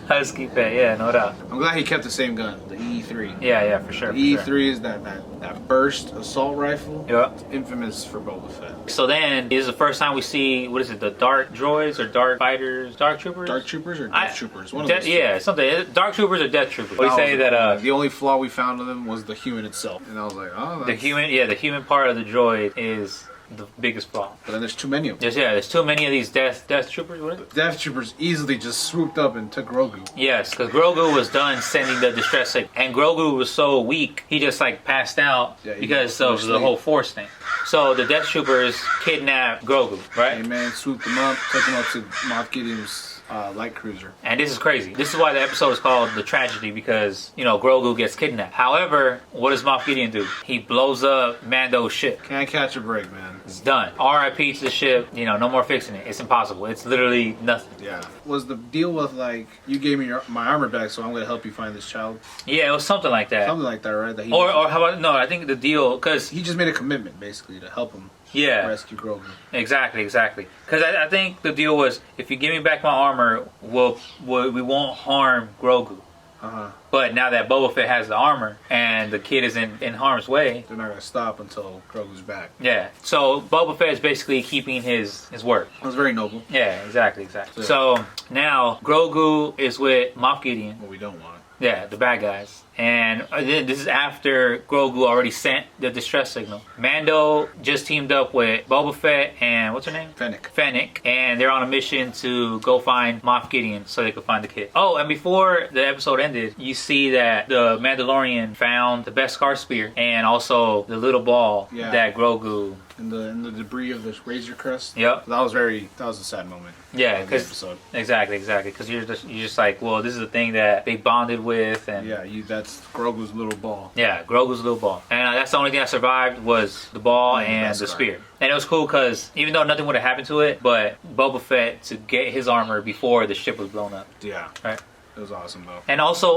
Husky Fett, yeah, no doubt. I'm glad he kept the same gun, the E3. Yeah, for sure. The E3 is that burst assault rifle. Yeah. It's infamous for Boba Fett. So then, this is the first time we see, what is it, the Dark Droids or Dark Fighters? Dark Troopers? Dark Troopers or Death Troopers? One of those. Yeah, something. Dark Troopers or Death Troopers. We say that the only flaw we found in them was the human itself. And I was like, oh, that's... the human part of the droid is the biggest flaw. But then there's too many of them. There's too many of these Death Troopers. What is it? Death Troopers easily just swooped up and took Grogu. Yes, because Grogu was done sending the distress signal, and Grogu was so weak he just like passed out because of the whole Force thing. So the Death Troopers kidnapped Grogu, right? Hey man, swooped him up, took him up to Moff Gideon's light cruiser. And this is crazy. This is why the episode is called The Tragedy, because, you know, Grogu gets kidnapped. However, what does Moff Gideon do? He blows up Mando's ship. Can't catch a break, man. It's done. R.I.P. to the ship. You know, no more fixing it. It's impossible. It's literally nothing. Yeah. Was the deal with, like, you gave me my armor back, so I'm going to help you find this child? Yeah, it was something like that. Something like that, right? That or how about, no, I think the deal, because... He just made a commitment, basically, to help him. Yeah. Rescue Grogu. Exactly. Because I think the deal was, if you give me back my armor, we won't harm Grogu. Uh-huh. But now that Boba Fett has the armor and the kid is in harm's way, they're not going to stop until Grogu's back. Yeah. So Boba Fett is basically keeping his word. That was very noble. Yeah, exactly. So now Grogu is with Moff Gideon. What we don't want. Yeah, the bad guys. And this is after Grogu already sent the distress signal. Mando just teamed up with Boba Fett and what's her name? Fennec. And they're on a mission to go find Moff Gideon so they could find the kid. Oh, and before the episode ended, you see that the Mandalorian found the Beskar spear and also the little ball that Grogu... In the debris of the Razor Crest. Yep. That was a sad moment. Yeah, because exactly. Because you're just like, well, this is the thing that they bonded with, and that's Grogu's little ball. Yeah, Grogu's little ball, and that's the only thing that survived was the ball and the spear. And it was cool because even though nothing would have happened to it, but Boba Fett to get his armor before the ship was blown up. Yeah. Right. It was awesome though. And also,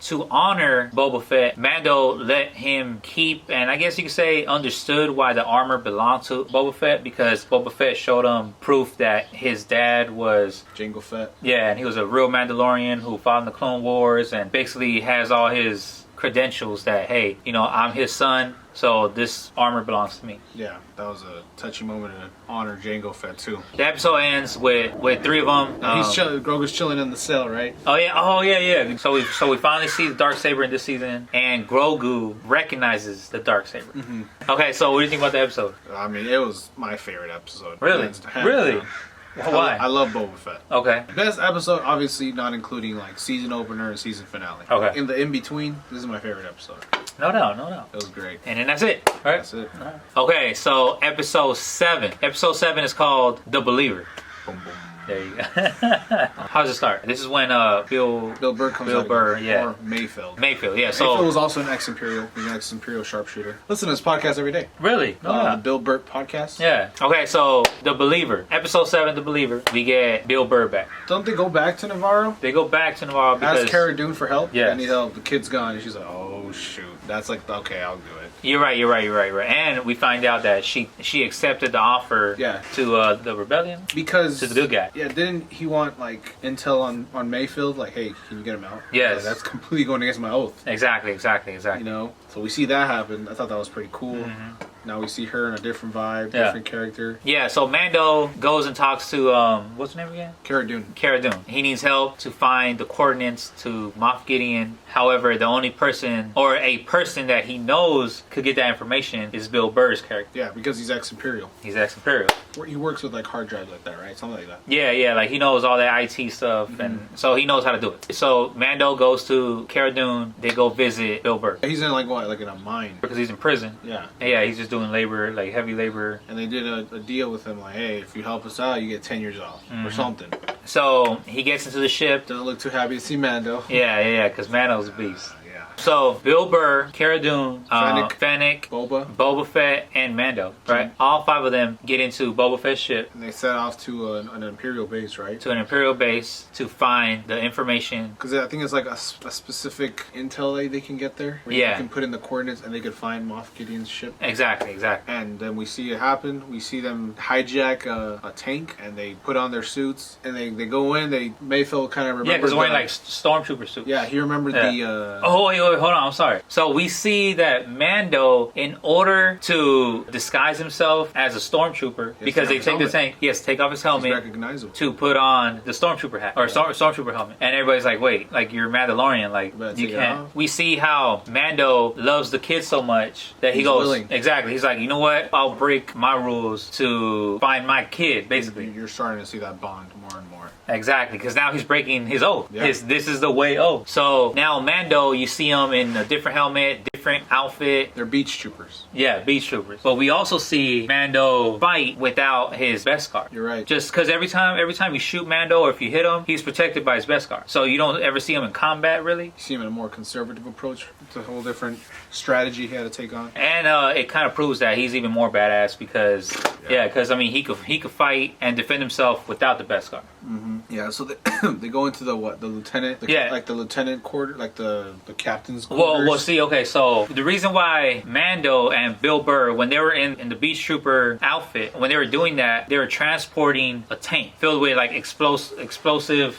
to honor Boba Fett, Mando let him keep, and I guess you could say understood why the armor belonged to Boba Fett, because Boba Fett showed him proof that his dad was Jango Fett. Yeah, and he was a real Mandalorian who fought in the Clone Wars and basically has all his credentials that, hey, you know, I'm his son, so this armor belongs to me. Yeah, that was a touching moment to honor Jango Fett too. The episode ends with three of them. He's chilling. Grogu's chilling in the cell, right? Oh yeah. So we finally see the Darksaber in this season, and Grogu recognizes the Darksaber. Mm-hmm. Okay, so what do you think about the episode? I mean, it was my favorite episode. Really? Really? Down. Why? I love Boba Fett. Okay. Best episode, obviously not including like season opener and season finale. Okay. In the in-between, this is my favorite episode. No doubt. It was great. And then that's it, right? That's it. Right. Okay, so episode 7. Episode 7 is called The Believer. Boom, boom. There you go. How does it start? This is when Bill Burr comes Bill out Burr, again. yeah. Or Mayfield. Yeah. So Mayfield was also an ex-Imperial. He's an ex-Imperial sharpshooter. Listen to this podcast every day. Really? The Bill Burr podcast. Yeah. Okay, so The Believer. Episode 7, The Believer. We get Bill Burr back. Don't they go back to Navarro? They go back to Navarro because... Ask Cara Dune for help? Yeah. I need help. The kid's gone. And she's like, oh, shoot. That's like, okay, I'll do it. You're right. And we find out that she accepted the offer to the rebellion. Because... To the good guy. Yeah, didn't he want, like, intel on Mayfield? Like, hey, can you get him out? Yes. Like, that's completely going against my oath. Exactly. You know? So we see that happen. I thought that was pretty cool. Mm-hmm. Now we see her in a different vibe, different character. Yeah, so Mando goes and talks to, what's her name again? Cara Dune. He needs help to find the coordinates to Moff Gideon. However, the only person, or a person that he knows could get that information is Bill Burr's character. Yeah, because he's ex-Imperial. He works with, like, hard drives like that, right? Something like that. Yeah, like he knows all that IT stuff, and so he knows how to do it. So Mando goes to Cara Dune. They go visit Bill Burr. He's in, like, what? Like in a mine. Because he's in prison. Yeah. Yeah, he's just doing labor, like heavy labor. And they did a deal with him, like, hey, if you help us out, you get 10 years off or something. So he gets into the ship. Doesn't look too happy to see Mando. Yeah, because Mando's a beast. So Bill Burr, Cara Dune, Fennec, Boba Fett, and Mando, right? All 5 of them get into Boba Fett's ship. And they set off to an Imperial base, right? To an Imperial base to find the information. Because I think it's like a specific intel they can get there. Where you can put in the coordinates and they could find Moff Gideon's ship. Exactly. And then we see it happen. We see them hijack a tank and they put on their suits and they go in. Mayfield kind of remembers. Yeah, because they're wearing like stormtrooper suits. Yeah, he remembered the... Oh, wait, hold on, I'm sorry. So we see that Mando, in order to disguise himself as a stormtrooper, because they take the tank, he has to take off his helmet. He's recognizable. To put on the stormtrooper hat, or stormtrooper helmet. And everybody's like, wait, like you're Mandalorian, like you can't. We see how Mando loves the kid so much that he goes, willing. Exactly, he's like, you know what, I'll break my rules to find my kid, basically. You're starting to see that bond more and more. Exactly, because now he's breaking his oath. Yeah. This is the way oath. So now Mando, you see him in a different helmet, different outfit. They're beach troopers. Yeah, beach troopers. But we also see Mando fight without his Beskar. You're right. Just because every time you shoot Mando or if you hit him, he's protected by his Beskar. So you don't ever see him in combat, really. You see him in a more conservative approach. It's a whole different strategy he had to take on. And it kind of proves that he's even more badass because, I mean, he could fight and defend himself without the Beskar. Mm-hmm. Yeah, so they go into the lieutenant, like the lieutenant quarter, like the captain's quarters. Well, see, okay, so the reason why Mando and Bill Burr, when they were in the beach trooper outfit, when they were doing that, they were transporting a tank filled with like explosive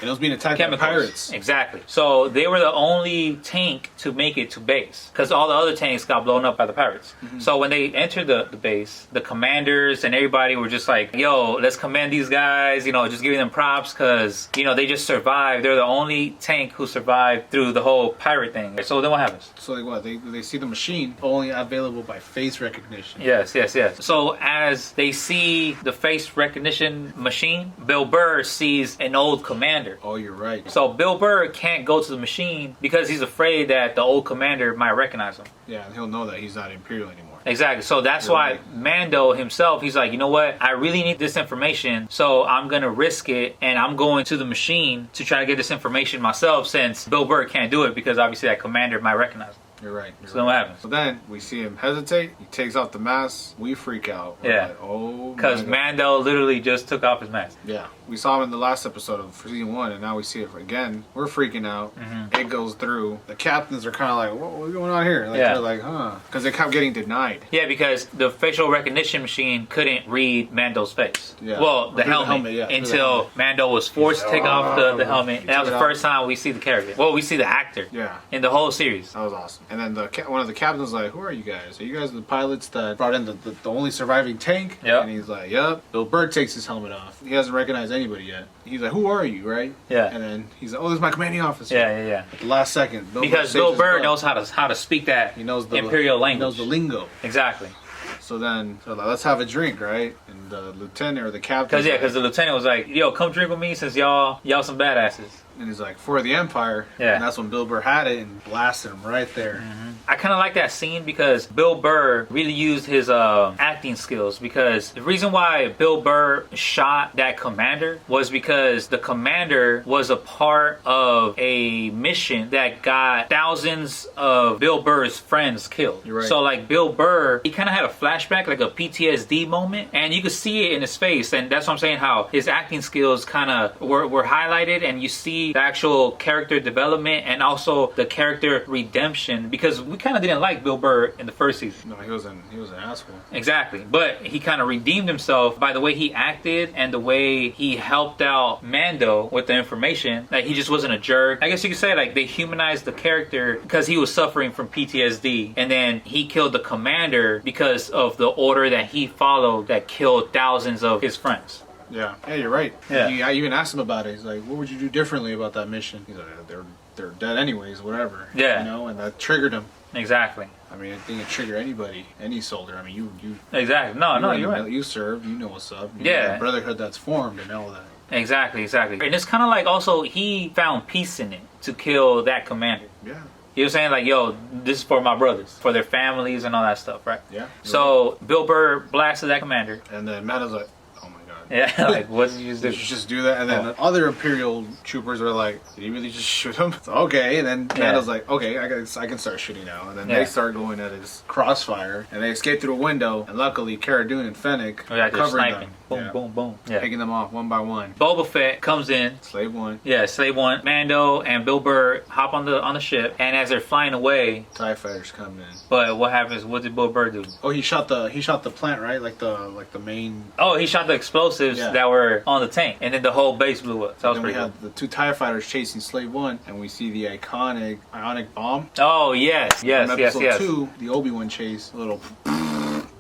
and it was being attacked chemicals. by pirates. Exactly. So they were the only tank to make it to base because all the other tanks got blown up by the pirates. Mm-hmm. So when they entered the base, the commanders and everybody were just like, yo, let's commend these guys, just giving them props because, they just survived. They're the only tank who survived through the whole pirate thing. So then what happens? So they see the machine only available by face recognition. Yes. So as they see the face recognition machine, Bill Burr sees an old commander. Oh, you're right. So Bill Burr can't go to the machine because he's afraid that the old commander might recognize him. Yeah, and he'll know that he's not Imperial anymore. Exactly. So that's why Mando himself, he's like, you know what? I really need this information, so I'm going to risk it, and I'm going to the machine to try to get this information myself since Bill Burr can't do it because obviously that commander might recognize him. You're right. So then what happens? So then we see him hesitate. He takes off the mask. We freak out. We're like, oh, because Mando literally just took off his mask. Yeah. We saw him in the last episode of season 1, and now we see it again. We're freaking out. Mm-hmm. It goes through. The captains are kind of like, what's going on here? They're like, huh? Because they kept getting denied. Yeah, because the facial recognition machine couldn't read Mando's face. Yeah. Well, the helmet until Mando was forced to take off the helmet. And that was the first time we see the character. Well, we see the actor. Yeah. In the whole series. That was awesome. And then one of the captains was like, who are you guys? Are you guys the pilots that brought in the only surviving tank? Yep. And he's like, yep. Bill Burr takes his helmet off. He hasn't recognized anybody yet. He's like, who are you, right? Yeah. And then he's like, oh, this is my commanding officer. Yeah. At the last second. Because Bill Burr knows how to speak that Imperial language. He knows the lingo. Exactly. So then, let's have a drink, right? And the lieutenant or the captain. Because the lieutenant was like, yo, come drink with me since y'all some badasses. And he's like, for the Empire. Yeah. And that's when Bill Burr had it and blasted him right there. Mm-hmm. I kind of like that scene because Bill Burr really used his acting skills, because the reason why Bill Burr shot that commander was because the commander was a part of a mission that got thousands of Bill Burr's friends killed. You're right. So like Bill Burr, he kind of had a flashback, like a PTSD moment, and you could see it in his face, and that's what I'm saying, how his acting skills kind of were highlighted, and you see the actual character development and also the character redemption, because we kind of didn't like Bill Burr in the first season. No, he was an asshole. Exactly. But he kind of redeemed himself by the way he acted and the way he helped out Mando with the information. Like, he just wasn't a jerk. I guess you could say, like, they humanized the character because he was suffering from PTSD, and then he killed the commander because of the order that he followed that killed thousands of his friends. Yeah, you're right. Yeah. I even asked him about it. He's like, what would you do differently about that mission? He's like, they're dead anyways, whatever. Yeah. And that triggered him. Exactly. I mean, I think it triggered anybody, any soldier. I mean, you Exactly. No, you're right. You served, you know what's up. You Yeah. know that brotherhood that's formed and all that. Exactly. And it's kind of like also he found peace in it to kill that commander. Yeah. He was saying like, yo, this is for my brothers, for their families and all that stuff, right? Yeah. So Bill Burr blasted that commander. And then Matt was like, oh my god. Yeah, like, what did you just do? Did you just do that? And then the other Imperial troopers were like, did he really just shoot him? So, okay. And then Matt was like, okay, I can start shooting now. And then they start going at his crossfire, and they escape through a window. And luckily, Cara Dune and Fennec they're sniping. them. Boom, boom, boom. Yeah. Picking them off one by one. Boba Fett comes in. Slave one. Yeah, Slave One. Mando and Bill Burr hop on the ship, and as they're flying away, TIE fighters come in. but what happens? What did Bill Burr do? Oh, he shot the plant, right? Like the main. Oh, he shot the explosives that were on the tank, and then the whole base blew up. So that was Then we pretty have the two TIE fighters chasing Slave One, and we see the iconic ionic bomb. Oh yes. From episode 2, the Obi-Wan chase, a little.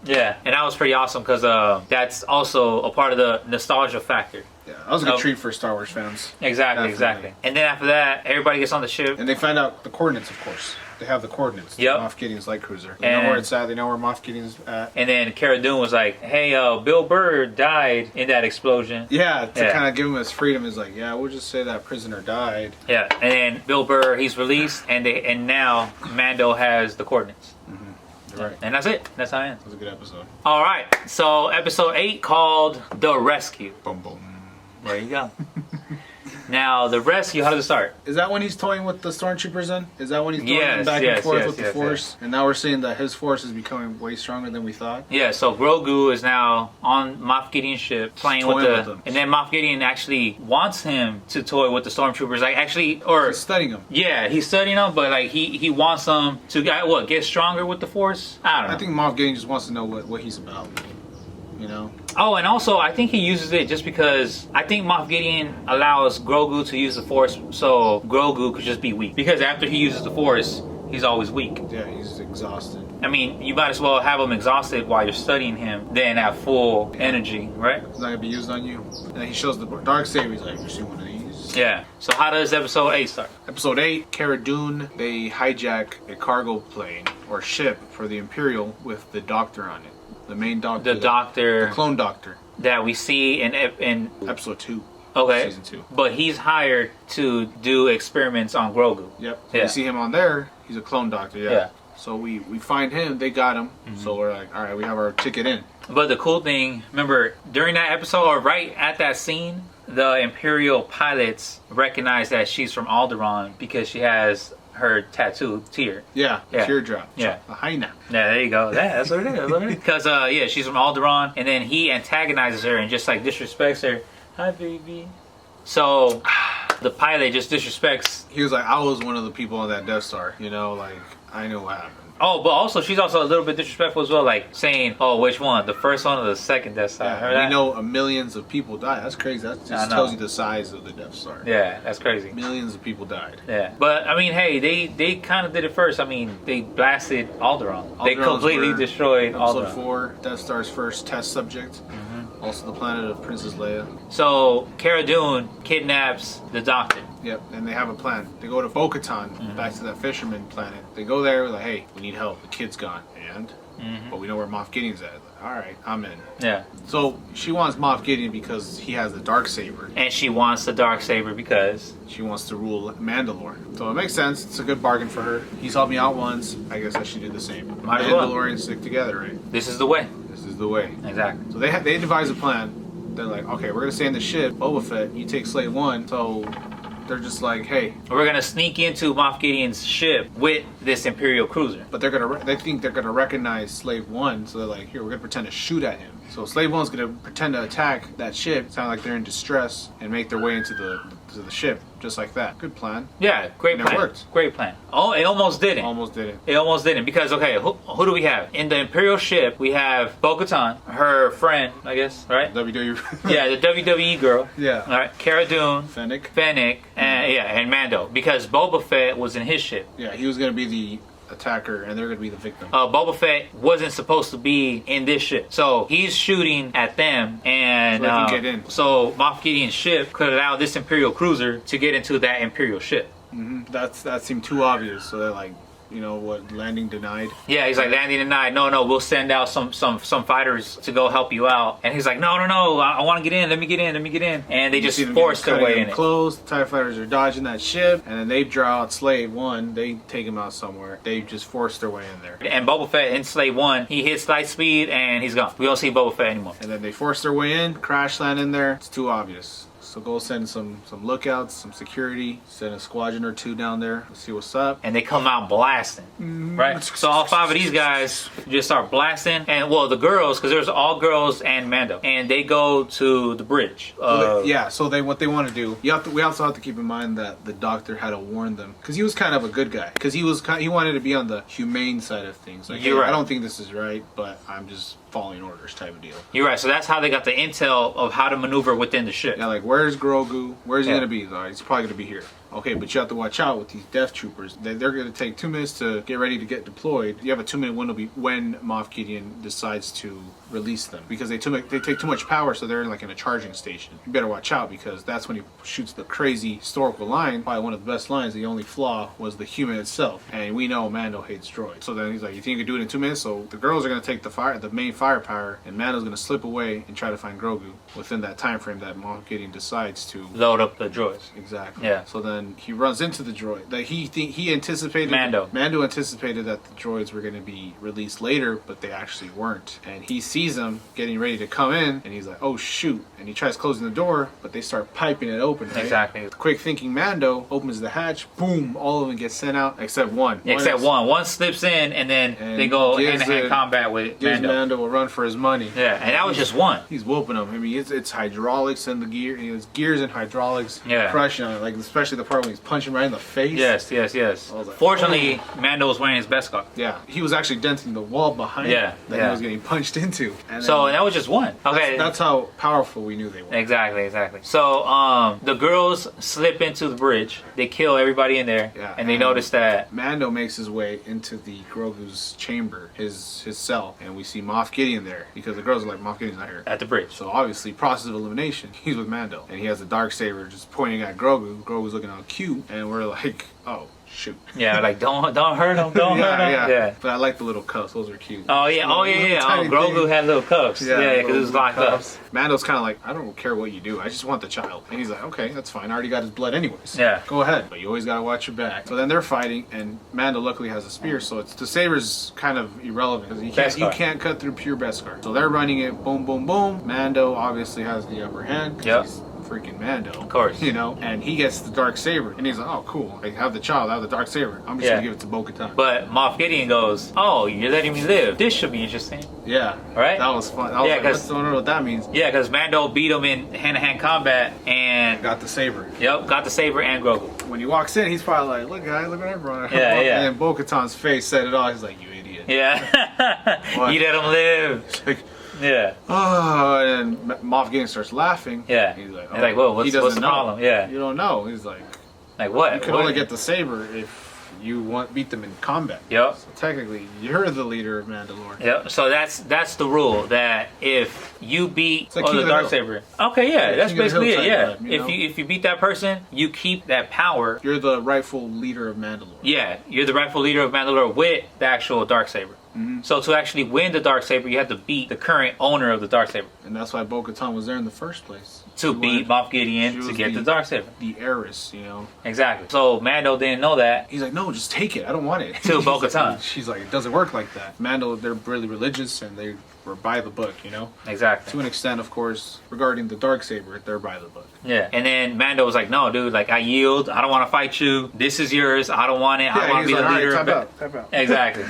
Yeah, and that was pretty awesome because that's also a part of the nostalgia factor. Yeah, that was a good treat for Star Wars fans. Exactly. Definitely. And then after that, everybody gets on the ship. And they find out the coordinates, of course. They have the coordinates. Yep. Moff Gideon's light cruiser. They know where it's at. They know where Moff Gideon's at. And then Cara Dune was like, "Hey, Bill Burr died in that explosion." Yeah, to kind of give him his freedom is like, yeah, we'll just say that prisoner died. Yeah, and then Bill Burr, he's released, and now Mando has the coordinates. Right. And that's it. That's how it ends. It was a good episode. All right. So episode 8 called The Rescue. Boom, boom. There you go. Now, The Rescue, how does it start? Is that when he's toying with the stormtroopers then? Is that when he's throwing them back and forth with the Force? And now we're seeing that his Force is becoming way stronger than we thought? Yeah, so Grogu is now on Moff Gideon's ship playing with them. And then Moff Gideon actually wants him to toy with the stormtroopers. Like, actually, or... He's studying them. Yeah, he's studying them, but like he wants them to, get stronger with the Force? I don't know. I think Moff Gideon just wants to know what he's about. You know? Oh, and also, I think he uses it just because I think Moff Gideon allows Grogu to use the Force so Grogu could just be weak. Because after he uses the Force, he's always weak. Yeah, he's exhausted. I mean, you might as well have him exhausted while you're studying him than at full energy, right? It's not going to be used on you. And he shows the Darksaber, he's like, you see one of these? Yeah. So how does episode 8 start? Episode 8, Cara Dune, they hijack a cargo plane or ship for the Imperial with the doctor on it. The main doctor. The doctor. The clone doctor. That we see in episode 2. Okay. Season 2. But he's hired to do experiments on Grogu. Yep. So you see him on there. He's a clone doctor. Yeah. So we find him. They got him. So we're like, all right, we have our ticket in. But the cool thing, remember, during that episode, or right at that scene, the Imperial pilots recognize that she's from Alderaan because she has her tattoo tear. Yeah, teardrop. Yeah. A hyena. Yeah, there you go. Yeah, that's what it is. Because, she's from Alderaan, and then he antagonizes her and just, like, disrespects her. Hi, baby. So, the pilot just disrespects... He was like, I was one of the people on that Death Star, you know, like, I know what happened. Oh, but also, she's also a little bit disrespectful as well, like, saying, oh, which one? The first one or the second Death Star? Yeah, we know millions of people died. That's crazy. That just tells you the size of the Death Star. Yeah, that's crazy. Millions of people died. Yeah. But, I mean, hey, they kind of did it first. I mean, they blasted Alderaan. They completely destroyed Alderaan. Episode 4, Death Star's first test subject. Also the planet of Princess Leia. So, Cara Dune kidnaps the doctor. Yep, and they have a plan. They go to Bo-Katan, back to that fisherman planet. They go there, like, hey, we need help. The kid's gone. And? But we know where Moff Gideon's at. Like, all right, I'm in. Yeah. So, she wants Moff Gideon because he has the Darksaber. And she wants the Darksaber because... she wants to rule Mandalore. So it makes sense. It's a good bargain for her. He's helped me out once. I guess I should do the same. Mandalorians stick together, right? This is the way. This is the way. Exactly. So they devise a plan. They're like, okay, we're going to stay in the ship. Boba Fett, you take Slave 1. So... they're just like, hey, we're gonna sneak into Moff Gideon's ship with this Imperial cruiser. But they think they're gonna recognize Slave 1, so they're like, here, we're gonna pretend to shoot at him. So Slave 1's gonna pretend to attack that ship, sound like they're in distress, and make their way into the ship, just like that. Good plan. Yeah, great plan. It worked. Great plan. Oh, it almost didn't. Almost didn't. It almost didn't because, okay, who do we have? In the Imperial ship, we have Bo-Katan, her friend, I guess, right? WWE. Yeah, the WWE girl. Yeah. All right, Cara Dune. Fennec, and Mando. Because Boba Fett was in his ship. Yeah, he was going to be the attacker and they're going to be the victim. Boba Fett wasn't supposed to be in this ship. So he's shooting at them and so they can get in. So Moff Gideon's ship could allow this Imperial cruiser to get into that Imperial ship. That seemed too obvious. So they're like, you know what, landing denied. Yeah, he's like, landing denied. No, we'll send out some fighters to go help you out. And he's like, no, I want to get in. Let me get in. And they just force their way in it. Close. The TIE fighters are dodging that ship, and then they draw out Slave 1. They take him out somewhere. They just force their way in there. And Boba Fett in Slave 1, he hits light speed and he's gone. We don't see Boba Fett anymore. And then they force their way in, crash land in there. It's too obvious. So go send some lookouts, some security, send a squadron or 2 down there, see what's up. And they come out blasting, right? So all 5 of these guys just start blasting. And, well, the girls, because there's all girls and Mando. And they go to the bridge. So what they want to do, we also have to keep in mind that the doctor had to warn them. Because he was kind of a good guy. Because he wanted to be on the humane side of things. Like, You're right. I don't think this is right, but I'm just following orders type of deal. You're right. So that's how they got the intel of how to maneuver within the ship. Yeah, like, where's Grogu? Where's he going to be? He's probably going to be here. okay, but you have to watch out with these Death Troopers. They're going to take 2 minutes to get ready to get deployed. You have a 2-minute window when Moff Gideon decides to release them, because they take too much power, so they're like in a charging station. You better watch out, because that's when he shoots the crazy historical line, probably one of the best lines. The only flaw was the human itself, and we know Mando hates droids. So then he's like, you think you can do it in 2 minutes? So the girls are going to take the main firepower, and Mando's going to slip away and try to find Grogu within that time frame that Moff Gideon decides to load up the droids. Exactly. Yeah. So then he runs into the droid. That he anticipated. Mando anticipated that the droids were going to be released later, but they actually weren't. And he sees them getting ready to come in, and he's like, "Oh shoot!" And he tries closing the door, but they start piping it open. Right? Exactly. Quick thinking Mando opens the hatch. Boom! All of them get sent out except one. One slips in, and then they go hand-to-hand combat with Mando. Mando will run for his money. Yeah, and that was just one. He's whooping him. I mean, it's hydraulics and the gear. It's gears and hydraulics. Yeah. Crushing on it, like especially the part when he's punching right in the face. Yes. Like, Fortunately, Mando was wearing his Beskar. Yeah, he was actually denting the wall behind him that he was getting punched into. And so that was just one. Okay, that's how powerful we knew they were. Exactly. So the girls slip into the bridge. They kill everybody in there, and they notice that Mando makes his way into the Grogu's chamber, his cell, and we see Moff Gideon there, because the girls are like, Moff Gideon's not here at the bridge. So obviously, process of elimination. He's with Mando, and he has a Darksaber just pointing at Grogu. Grogu's looking all cute, and we're like, oh. Shoot. Yeah, like don't hurt him, don't hurt him. Yeah. But I like the little cuffs; those are cute. Oh yeah, Grogu had little cuffs. Yeah, because it was locked up. Mando's kind of like, I don't care what you do, I just want the child. And he's like, okay, that's fine. I already got his blood anyways. Yeah. Go ahead, but you always gotta watch your back. So then they're fighting, and Mando luckily has a spear, so the saber's kind of irrelevant because you can't cut through pure Beskar. So they're running it, boom, boom, boom. Mando obviously has the upper hand. Yep. Freaking Mando, of course, and he gets the Darksaber, and he's like, "Oh, cool! I have the child, I have the Darksaber. I'm just gonna give it to Bo-Katan." But Moff Gideon goes, "Oh, you're letting me live. This should be interesting." Yeah, right. That was fun. I don't know what that means. Yeah, because Mando beat him in hand-to-hand combat and got the saber. Yep, got the saber and Grogu. When he walks in, he's probably like, "Look, guys, look at everyone." Yeah. And then Bo-Katan's face said it all. He's like, "You idiot." Yeah, you let him live. Yeah. Oh, and Moff Gideon starts laughing. Yeah. He's like, whoa, what's the problem? Yeah. You don't know. He's like what? You can only get the saber if you beat them in combat. Yep. So technically, you're the leader of Mandalore. Yep. So that's the rule, that if you beat the Darksaber. Okay, yeah, that's basically it. Yeah. Vibe, if you beat that person, you keep that power. You're the rightful leader of Mandalore. Yeah, you're the rightful leader of Mandalore with the actual Darksaber. Mm-hmm. So to actually win the Darksaber, you have to beat the current owner of the Darksaber. And that's why Bo-Katan was there in the first place. To beat Moff Gideon to get the Darksaber. The Aries, Exactly. So Mando didn't know that. He's like, no, just take it. I don't want it. To Bo-Katan. She's like, it doesn't work like that. Mando, they're really religious, and they were by the book, Exactly. To an extent, of course, regarding the Darksaber, they're by the book. Yeah. And then Mando was like, no, dude, I yield. I don't want to fight you. This is yours. I don't want it. I want to be the leader. Type out. Exactly.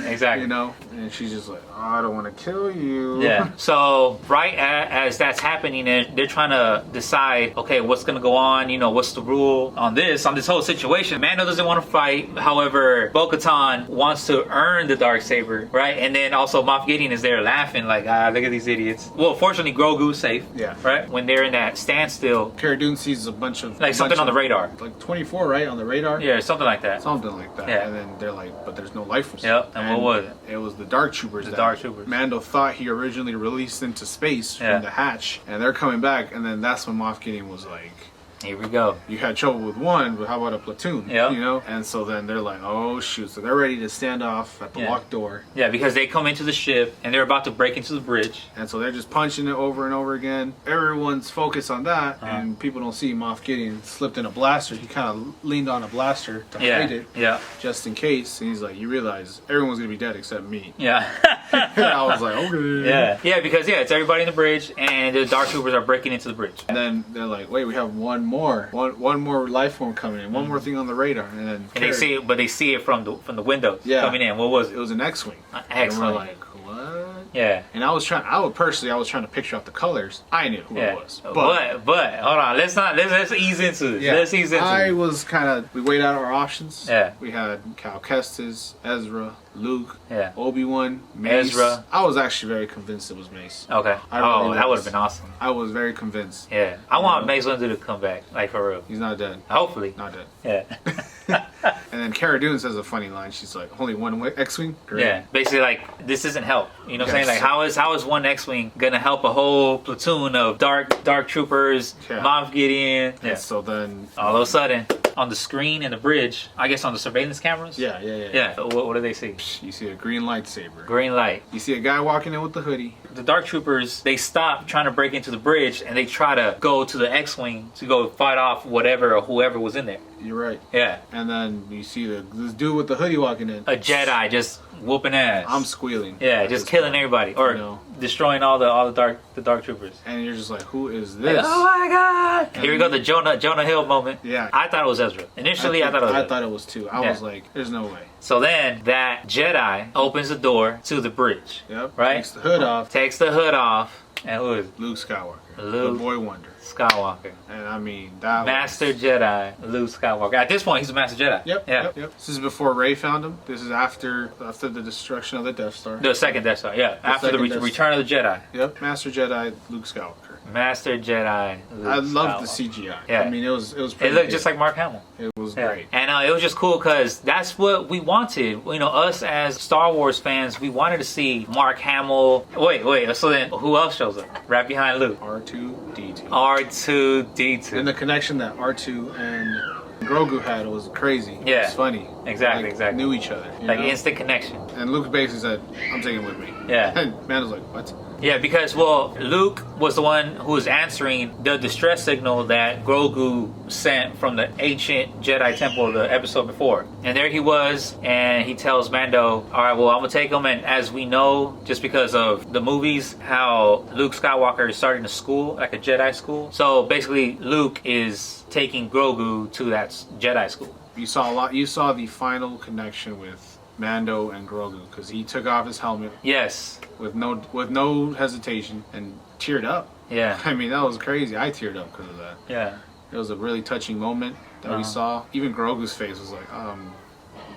And she's just like, oh, I don't want to kill you. Yeah. So right as that's happening, they're trying to decide, okay, what's going to go on? What's the rule on this whole situation? Mando doesn't want to fight. However, Bo-Katan wants to earn the Darksaber, right? And then also Moff Gideon is there laughing like, look at these idiots. Well, fortunately, Grogu's safe. Yeah. Right? When they're in that standstill. Cara Dune sees a bunch of... something on the radar. Like 24, right? On the radar? Yeah, something like that. Yeah. And then they're like, but there's no life force. Yep. And what was it? It was the Dark Troopers. Dark Troopers. Mando thought he originally released into space from the hatch. And they're coming back. And then that's when Moff Gideon was like... Here we go. You had trouble with one, but how about a platoon? Yeah. And so then they're like, oh shoot. So they're ready to stand off at the locked door. Yeah, because they come into the ship and they're about to break into the bridge. And so they're just punching it over and over again. Everyone's focused on that, and people don't see Moff Gideon slipped in a blaster. He kind of leaned on a blaster to hide it. Yeah. Just in case. And he's like, you realize everyone's going to be dead except me. Yeah. I was like, okay. Yeah. Yeah, because it's everybody in the bridge and the Dark Troopers are breaking into the bridge. And then they're like, wait, we have one more life form coming in, one more thing on the radar, and then they see it from the windows coming in. What was it? It was an X-wing. X-wing. And we're like, what? Yeah. And I was trying to picture out the colors. I knew who it was. But hold on, let's ease into it. Yeah, Let's ease into it. We weighed out our options. Yeah. We had Cal Kestis, Ezra, Luke, Yeah. Obi-Wan, Mace. Ezra. I was actually very convinced it was Mace. Okay. That would have been awesome. I was very convinced. Yeah. I want Mace Windu to come back, like for real. He's not dead. Hopefully. Not dead. Yeah. And then Cara Dune says a funny line. She's like, only one X-Wing? Great. Yeah. Basically, like, this isn't help. You know what I'm Yes. saying? Like, how is one X-Wing gonna help a whole platoon of dark troopers, Yeah. Moff Gideon? And so then... All of a sudden, on the screen in the bridge, I guess on the surveillance cameras? Yeah. Yeah. What do they see? You see a green lightsaber. Green light. You see a guy walking in with the hoodie. The dark troopers, they stop trying to break into the bridge and they try to go to the X-Wing to go fight off whatever or whoever was in there. You're right. Yeah. And then you see this dude with the hoodie walking in. A Jedi just whooping ass. I'm squealing. Yeah, just killing everybody or destroying all the dark troopers. And you're just like, who is this? Like, oh my god! And here we go, the Jonah Hill moment. Yeah. I thought it was Ezra. Initially, I thought it was too. I was like, there's no way. So then that Jedi opens the door to the bridge. Yep. Right? Takes the hood off. Takes the hood off. And who is it? Luke Skywalker. Luke the boy wonder. Skywalker. And I mean, that Master Jedi, Luke Skywalker. At this point, he's a Master Jedi. Yep. This is before Rey found him. This is after the destruction of the Death Star. The second Death Star, yeah. After the return of the Jedi. Yep. Master Jedi, Luke Skywalker. Master Jedi, Luke I loved Skywalker. the CGI. Yeah. I mean, it was pretty It looked good. just like Mark Hamill. It was great. And it was just cool because that's what we wanted. You know, us as Star Wars fans, we wanted to see Mark Hamill. Wait. So then, who else shows up right behind Luke? R2-D2. R2-D2. And the connection that R2 and Grogu had was crazy. Yeah. It was funny. Exactly. Knew each other. Like instant connection. And Luke basically said, I'm taking it with me. Yeah. And man was like, what? Yeah, because, Luke was the one who was answering the distress signal that Grogu sent from the ancient Jedi temple the episode before. And there he was, and he tells Mando, all right, well, I'm going to take him. And as we know, just because of the movies, how Luke Skywalker is starting a school, like a Jedi school. So basically, Luke is taking Grogu to that Jedi school. You saw the final connection with Mando and Grogu because he took off his helmet. Yes. With no hesitation and teared up. Yeah. I mean, that was crazy. I teared up because of that. Yeah. It was a really touching moment that we saw. Even Grogu's face was like,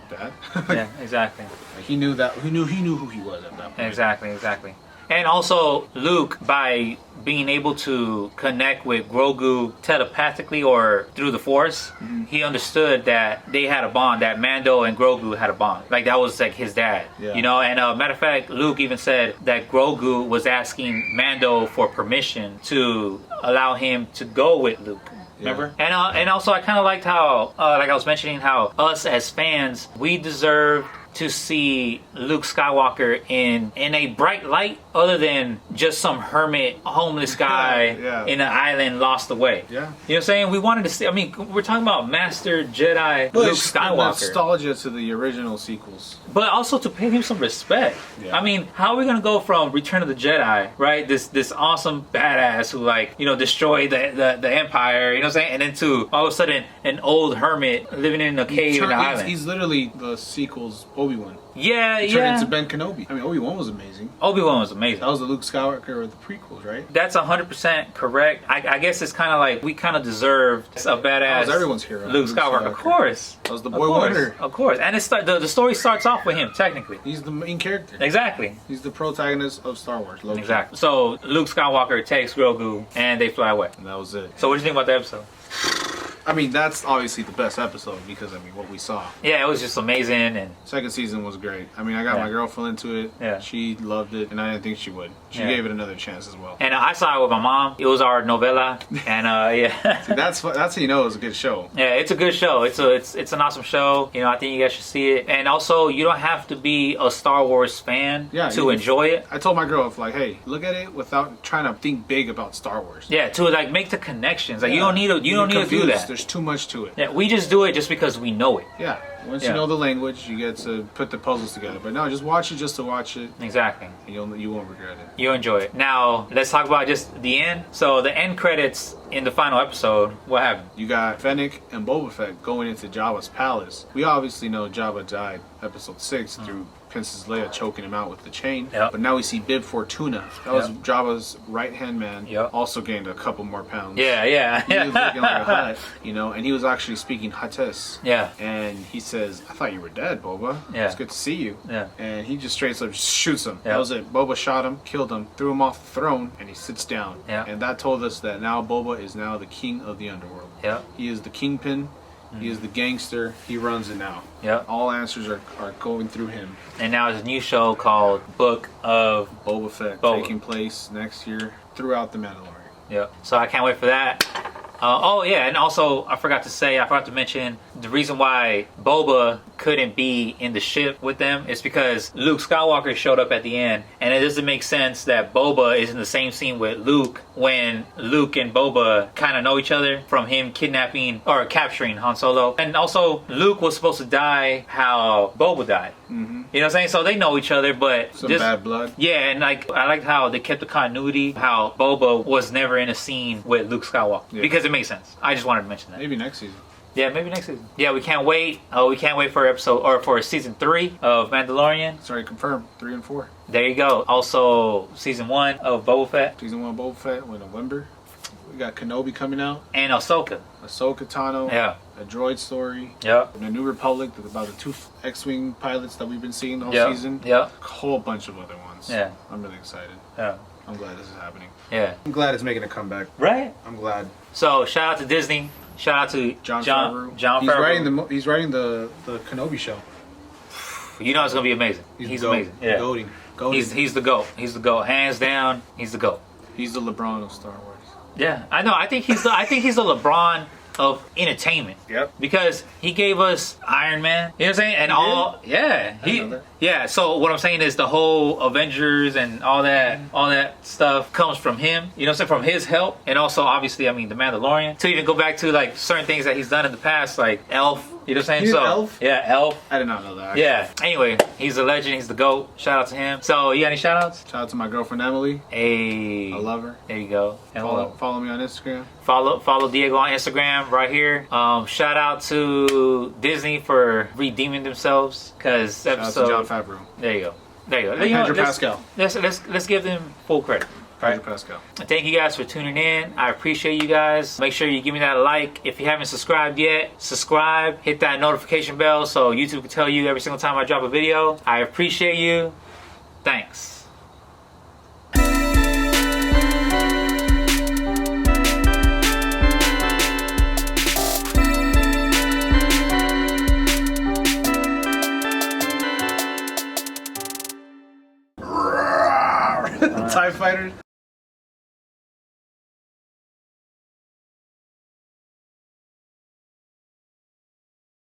Dad. Yeah, exactly. Like he knew who he was at that point. Exactly. And also, Luke, by being able to connect with Grogu telepathically or through the Force, he understood that they had a bond, that Mando and Grogu had a bond. Like, that was like his dad. Yeah. You know, and matter of fact, Luke even said that Grogu was asking Mando for permission to allow him to go with Luke. Remember? Yeah. And also, I kind of liked how, like I was mentioning, how us as fans, we deserve to see Luke Skywalker in a bright light other than just some hermit homeless guy in an island lost away. Yeah. You know what I'm saying? We wanted to see, I mean, we're talking about Master Jedi Luke Skywalker. Nostalgia to the original sequels. But also to pay him some respect. Yeah. I mean, how are we gonna go from Return of the Jedi, right? This awesome badass who destroyed the Empire, you know what I'm saying? And then to all of a sudden an old hermit living in a cave in the island. He's literally the sequel's Obi-Wan. Yeah, He turned into Ben Kenobi. I mean, Obi-Wan was amazing. Obi-Wan was amazing. That was the Luke Skywalker of the prequels, right? That's 100% correct. I guess it's kind of like we kind of deserved a badass. That was everyone's hero. Luke Skywalker. Of course. That was the boy wonder. Of course. And the story starts off with him, technically. He's the main character. Exactly. He's the protagonist of Star Wars. Loki. Exactly. So Luke Skywalker takes Grogu and they fly away. And that was it. So what do you think about the episode? I mean, that's obviously the best episode because, I mean, what we saw. Yeah, it was just amazing. And second season was great. I mean, I got my girlfriend into it. Yeah. She loved it, and I didn't think she would. She gave it another chance as well. And I saw it with my mom. It was our novella. And yeah. See, that's how you know it was a good show. Yeah, it's a good show. It's an awesome show. You know, I think you guys should see it. And also, you don't have to be a Star Wars fan to enjoy it. I told my girl, hey, look at it without trying to think big about Star Wars. Yeah, to like make the connections. Like you don't need to do that. There's too much to it. Yeah, we just do it just because we know it. Yeah. Once you know the language, you get to put the puzzles together. But no, just watch it just to watch it. Exactly. And you won't regret it. You'll enjoy it. Now, let's talk about just the end. So the end credits in the final episode, what happened? You got Fennec and Boba Fett going into Jabba's palace. We obviously know Jabba died episode 6 through Princess Leia choking him out with the chain. Yep. But now we see Bib Fortuna. That was Jabba's right-hand man. Yep. Also gained a couple more pounds. Yeah. He was looking like a Hutt, you know, and he was actually speaking Huttese. Yeah. And he says, "I thought you were dead, Boba. Yeah. It's good to see you." Yeah. And he just straight up shoots him. Yeah. That was it. Boba shot him, killed him, threw him off the throne, and he sits down. Yeah. And that told us that now Boba is now the king of the underworld. Yeah. He is the kingpin. He is the gangster. He runs it now. Yeah. All answers are going through him. And now there's a new show called Book of Boba Fett Boba. taking place next year throughout the Mandalorian. Yeah. So I can't wait for that. Oh yeah, and also I forgot to mention the reason why Boba couldn't be in the ship with them is because Luke Skywalker showed up at the end, and it doesn't make sense that Boba is in the same scene with Luke when Luke and Boba kind of know each other from him kidnapping or capturing Han Solo. And also Luke was supposed to die how Boba died. Mm-hmm. You know what I'm saying? So they know each other, but Some bad blood. Yeah, and like I liked how they kept the continuity, how Boba was never in a scene with Luke Skywalker because it makes sense. I just wanted to mention that. Maybe next season. Yeah, maybe next season. Yeah, we can't wait. We can't wait for for season 3 of Mandalorian. Sorry, confirmed 3 and 4. There you go. Also, season 1 of Boba Fett Season 1 of Boba Fett in November. We got Kenobi coming out. and Ahsoka. Ahsoka Tano. Yeah. A droid story. Yep. The New Republic about the 2 X-Wing pilots that we've been seeing all Yep. season. Yep. A whole bunch of other ones. Yeah. I'm really excited. Yeah. I'm glad this is happening. Yeah. I'm glad it's making a comeback. Right. I'm glad. So shout out to Disney. Shout out to John Favreau. John Favreau. He's writing the Kenobi show. You know it's gonna be amazing. He's amazing. Yeah. Goating. He's the GOAT. He's the GOAT. Hands down, he's the GOAT. He's the LeBron of Star Wars. Yeah, I know. I think he's the LeBron of entertainment. Yep. Because he gave us Iron Man. You know what I'm saying? And He all did? yeah. I know that. Yeah, so what I'm saying is the whole Avengers and all that stuff comes from him. You know what I'm saying? From his help. And also obviously, I mean, the Mandalorian. To even go back to like certain things that he's done in the past, like Elf. You know what I'm saying? He's so Elf? Yeah, Elf. I did not know that. Actually. Yeah. Anyway, he's a legend. He's the GOAT. Shout out to him. So, you got any shout outs? Shout out to my girlfriend Emily. Hey. I love her. There you go. And Follow me on Instagram. Follow Diego on Instagram right here. Shout out to Disney for redeeming themselves because episode. Shout out to John Favreau. There you go. And You know, Pedro Pascal. Let's give them full credit. Pedro Pascal. Thank you guys for tuning in. I appreciate you guys. Make sure you give me that like. If you haven't subscribed yet, subscribe. Hit that notification bell so YouTube can tell you every single time I drop a video. I appreciate you. Thanks. TIE fighters.